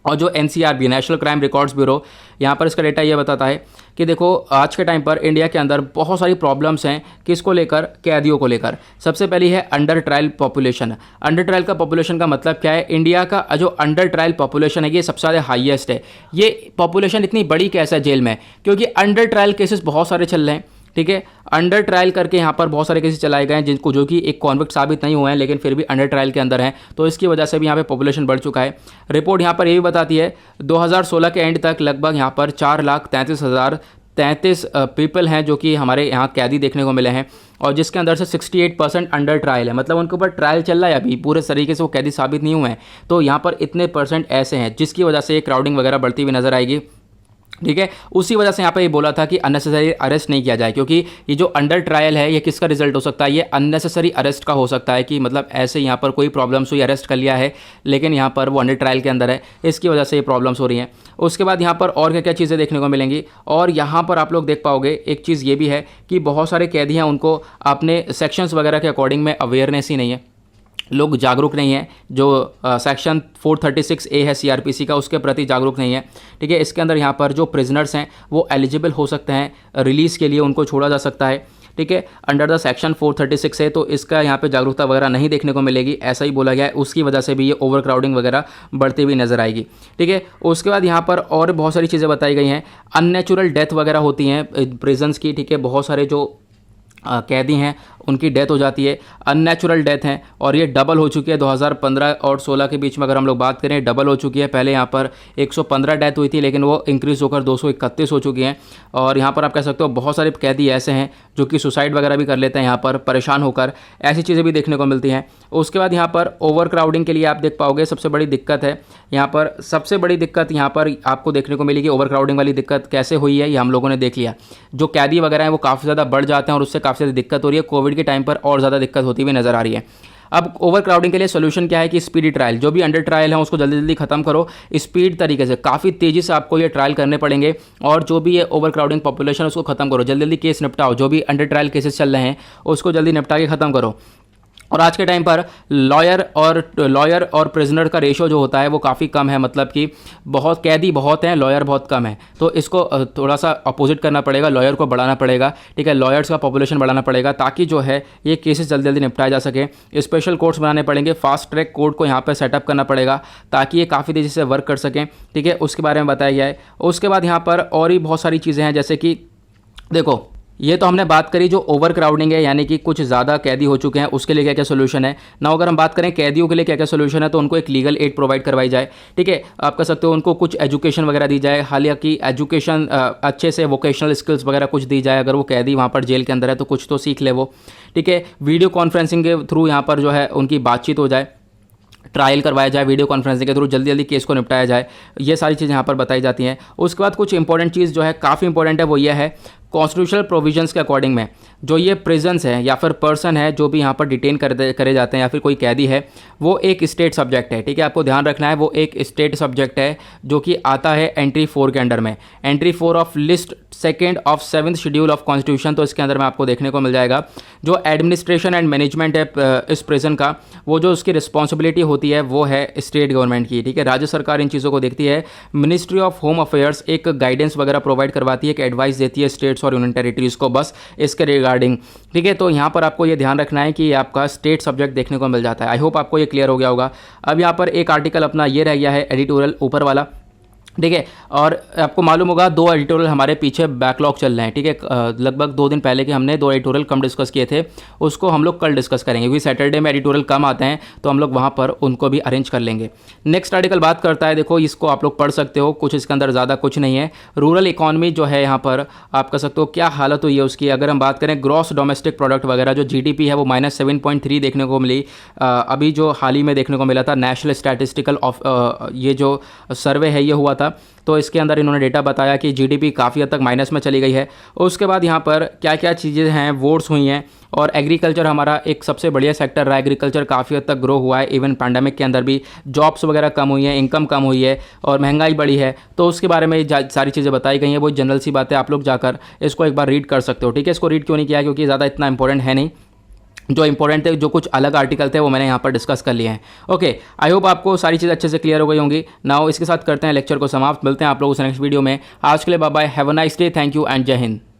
और जो NCRB national crime records bureau, यहाँ पर इसका डेटा ये बताता है कि देखो आज के टाइम पर इंडिया के अंदर बहुत सारी प्रॉब्लम्स हैं, किसको लेकर, कैदियों को लेकर। सबसे पहली है under trial population. Under trial का पॉपुलेशन का मतलब क्या है, इंडिया का जो अंडर ट्रायल पॉपुलेशन है ये सबसे ज़्यादा हाईएस्ट है। ये पॉपुलेशन इतनी बड़ी कैसे है जेल में, क्योंकि अंडर ट्रायल केसेस बहुत सारे चल रहे हैं, ठीक है। अंडर ट्रायल करके यहाँ पर बहुत सारे केसेस चलाए गए हैं जिनको जो कि एक कॉन्विक्ट साबित नहीं हुए हैं, लेकिन फिर भी अंडर ट्रायल के अंदर हैं, तो इसकी वजह से भी यहाँ पे पॉपुलेशन बढ़ चुका है। रिपोर्ट यहाँ पर ये भी बताती है 2016 के एंड तक लगभग यहाँ पर 4,33,033 पीपल हैं जो कि हमारे यहाँ कैदी देखने को मिले हैं, और जिसके अंदर से 68% अंडर ट्रायल है, मतलब उनके ऊपर ट्रायल चल रहा है, अभी पूरे तरीके से वो कैदी साबित नहीं हुए हैं। तो यहाँ पर इतने परसेंट ऐसे हैं जिसकी वजह से ये क्राउडिंग वगैरह बढ़ती हुई नजर आएगी, ठीक है। उसी वजह से यहाँ पे ये बोला था कि अननेसेसरी अरेस्ट नहीं किया जाए, क्योंकि ये जो अंडर ट्रायल है ये किसका रिजल्ट हो सकता है, ये अननेसेसरी अरेस्ट का हो सकता है, कि मतलब ऐसे यहाँ पर कोई प्रॉब्लम्स हुई, अरेस्ट कर लिया है लेकिन यहाँ पर वो अंडर ट्रायल के अंदर है, इसकी वजह से ये प्रॉब्लम्स हो रही हैं। उसके बाद यहाँ पर और क्या क्या चीज़ें देखने को मिलेंगी, और यहाँ पर आप लोग देख पाओगे एक चीज़ ये भी है कि बहुत सारे कैदी हैं उनको अपने सेक्शंस वगैरह के अकॉर्डिंग में अवेयरनेस ही नहीं है, लोग जागरूक नहीं है। जो सेक्शन 436A है CRPC का, उसके प्रति जागरूक नहीं है, ठीक है। इसके अंदर यहाँ पर जो प्रिजनर्स हैं वो एलिजिबल हो सकते हैं रिलीज़ के लिए, उनको छोड़ा जा सकता है, ठीक है, अंडर द सेक्शन 436 है। तो इसका यहाँ पे जागरूकता वगैरह नहीं देखने को मिलेगी, ऐसा ही बोला गया है। उसकी वजह से भी ये ओवर क्राउडिंग वगैरह बढ़ती हुई नजर आएगी, ठीक है। उसके बाद यहाँ पर और बहुत सारी चीज़ें बताई गई हैं, अननेचुरल डेथ वगैरह होती हैं प्रिजन्स की, ठीक है। बहुत सारे जो कैदी हैं उनकी डेथ हो जाती है, अननेचुरल डेथ हैं, और ये डबल हो चुकी है 2015 और 16 के बीच में अगर हम लोग बात करें, डबल हो चुकी है। पहले यहाँ पर 115 डेथ हुई थी, लेकिन वो इंक्रीज़ होकर 231 हो चुकी हैं। और यहाँ पर आप कह सकते हो बहुत सारे कैदी ऐसे हैं जो कि सुसाइड वगैरह भी कर लेते हैं यहाँ पर परेशान होकर, ऐसी चीज़ें भी देखने को मिलती हैं। उसके बाद यहाँ पर ओवर क्राउडिंग के लिए आप देख पाओगे सबसे बड़ी दिक्कत है यहाँ पर, सबसे बड़ी दिक्कत यहाँ पर आपको देखने को मिलेगी। ओवर क्राउडिंग वाली दिक्कत कैसे हुई है ये हम लोगों ने देख लिया, जो कैदी वगैरह हैं वो काफ़ी ज़्यादा बढ़ जाते हैं और उससे काफ़ी ज़्यादा दिक्कत हो रही है। कोविड के टाइम पर और ज़्यादा दिक्कत होती हुई नजर आ रही है। अब ओवर क्राउडिंग के लिए सोल्यूशन क्या है कि स्पीडी ट्रायल, जो भी अंडर ट्रायल है उसको जल्दी जल्दी खत्म करो, स्पीड तरीके से, काफ़ी तेज़ी से आपको ये ट्रायल करने पड़ेंगे, और जो भी ये ओवर क्राउडिंग पॉपुलेशन उसको खत्म करो, जल्दी जल्दी केस निपटाओ, जो भी अंडर ट्रायल केसेस चल रहे हैं उसको जल्दी निपटा के खत्म करो। और आज के टाइम पर लॉयर और प्रिजनर का रेशो जो होता है वो काफ़ी कम है, मतलब कि बहुत कैदी बहुत हैं, लॉयर बहुत कम है। तो इसको थोड़ा सा अपोजिट करना पड़ेगा, लॉयर को बढ़ाना पड़ेगा, ठीक है, लॉयर्स का पॉपुलेशन बढ़ाना पड़ेगा, ताकि जो है ये केसेस जल्दी जल्दी निपटाए जा सके। स्पेशल कोर्ट्स बनाने पड़ेंगे, फास्ट ट्रैक कोर्ट को यहाँ पर सेटअप करना पड़ेगा ताकि ये काफ़ी तेज़ी से वर्क कर सकें, ठीक है। उसके बारे में बताया गया है। उसके बाद यहाँ पर और भी बहुत सारी चीज़ें हैं, जैसे कि देखो ये तो हमने बात करी जो ओवर क्राउडिंग है, यानी कि कुछ ज़्यादा कैदी हो चुके हैं, उसके लिए क्या क्या सोल्यूशन है ना। अगर हम बात करें कैदियों के लिए क्या क्या सोल्यूशन है, तो उनको एक लीगल एड प्रोवाइड करवाई जाए, ठीक है। आप कह सकते हो उनको कुछ एजुकेशन वगैरह दी जाए, हालांकि एजुकेशन अच्छे से वोकेशनल स्किल्स वगैरह कुछ दी जाए। अगर वो कैदी वहाँ पर जेल के अंदर है तो कुछ तो सीख ले वो, ठीक है। वीडियो कॉन्फ्रेंसिंग के थ्रू यहाँ पर जो है उनकी बातचीत हो जाए, ट्रायल करवाया जाए वीडियो कॉन्फ्रेंसिंग के थ्रू, जल्दी जल्दी केस को निपटाया जाए। ये सारी चीज़ें यहाँ पर बताई जाती हैं। उसके बाद कुछ इंपॉर्टेंट चीज़ जो है, काफ़ी इंपॉर्टेंट है, वो ये है कॉन्स्टिट्यूशनल प्रोविजंस के अकॉर्डिंग में जो ये प्रिजन्स है या फिर पर्सन है जो भी यहाँ पर डिटेन करे जाते हैं या फिर कोई कैदी है, वो एक स्टेट सब्जेक्ट है, ठीक है। आपको ध्यान रखना है वो एक स्टेट सब्जेक्ट है जो कि आता है एंट्री 4 के अंडर में, entry 4 of list 2 of 7th schedule of constitution. तो इसके अंदर में आपको देखने को मिल जाएगा जो एडमिनिस्ट्रेशन एंड मैनेजमेंट है इस प्रिजन का, वो जो उसकी रिस्पॉन्सिबिलिटी होती है वो है स्टेट गवर्नमेंट की, ठीक है। राज्य सरकार इन चीज़ों को देखती है। मिनिस्ट्री ऑफ होम अफेयर्स एक गाइडेंस वगैरह प्रोवाइड करवाती है, एक एडवाइस देती है स्टेट्स और यूनियन टेरिटरीज को, बस इसके रिगार्डिंग, ठीक है। तो यहाँ पर आपको ये ध्यान रखना है कि आपका स्टेट सब्जेक्ट देखने को मिल जाता है। आई होप आपको ये क्लियर हो गया होगा। अब यहाँ पर एक आर्टिकल अपना ये रह गया है एडिटोरियल ऊपर वाला, ठीक है। और आपको मालूम होगा 2 एडिटोरियल हमारे पीछे बैकलॉग चल रहे हैं, ठीक है। लगभग 2 दिन पहले के हमने 2 एडिटोरियल कम डिस्कस किए थे, उसको हम लोग कल डिस्कस करेंगे, क्योंकि सैटरडे में एडिटोरियल कम आते हैं तो हम लोग वहाँ पर उनको भी अरेंज कर लेंगे। नेक्स्ट आर्टिकल बात करता है, देखो इसको आप लोग पढ़ सकते हो, कुछ इसके अंदर ज़्यादा कुछ नहीं है। रूरल इकॉनमी जो है यहाँ पर आप कह सकते हो क्या हालत हुई है उसकी। अगर हम बात करें ग्रॉस डोमेस्टिक प्रोडक्ट वगैरह जो GDP है वो -7.3 देखने को मिली। अभी जो हाल ही में देखने को मिला था नेशनल स्टैटिस्टिकल ऑफ ये जो सर्वे है ये हुआ था, तो इसके अंदर इन्होंने डेटा बताया कि GDP काफ़ी हद तक माइनस में चली गई है। उसके बाद यहाँ पर क्या क्या चीज़ें हैं, वोट्स हुई हैं, और एग्रीकल्चर हमारा एक सबसे बढ़िया सेक्टर रहा। एग्रीकल्चर काफ़ी हद तक ग्रो हुआ है, इवन पैंडेमिक के अंदर भी जॉब्स वगैरह कम हुई हैं, इनकम कम हुई है और महंगाई बढ़ी है। तो उसके बारे में सारी चीज़ें बताई गई हैं, वो जनरल सी बातें, आप लोग जाकर इसको एक बार रीड कर सकते हो, ठीक है। इसको रीड क्यों नहीं किया, क्योंकि ज़्यादा इतना इंपॉर्टेंट है नहीं। जो इंपॉर्टेंट थे, जो कुछ अलग आर्टिकल थे वो मैंने यहाँ पर डिस्कस कर लिए हैं। ओके, आई होप आपको सारी चीज़ अच्छे से क्लियर हो गई होंगी। नाउ इसके साथ करते हैं लेक्चर को समाप्त। मिलते हैं आप लोगों से नेक्स्ट वीडियो में। आज के लिए bye bye, have a nice day, thank you and जय हिंद।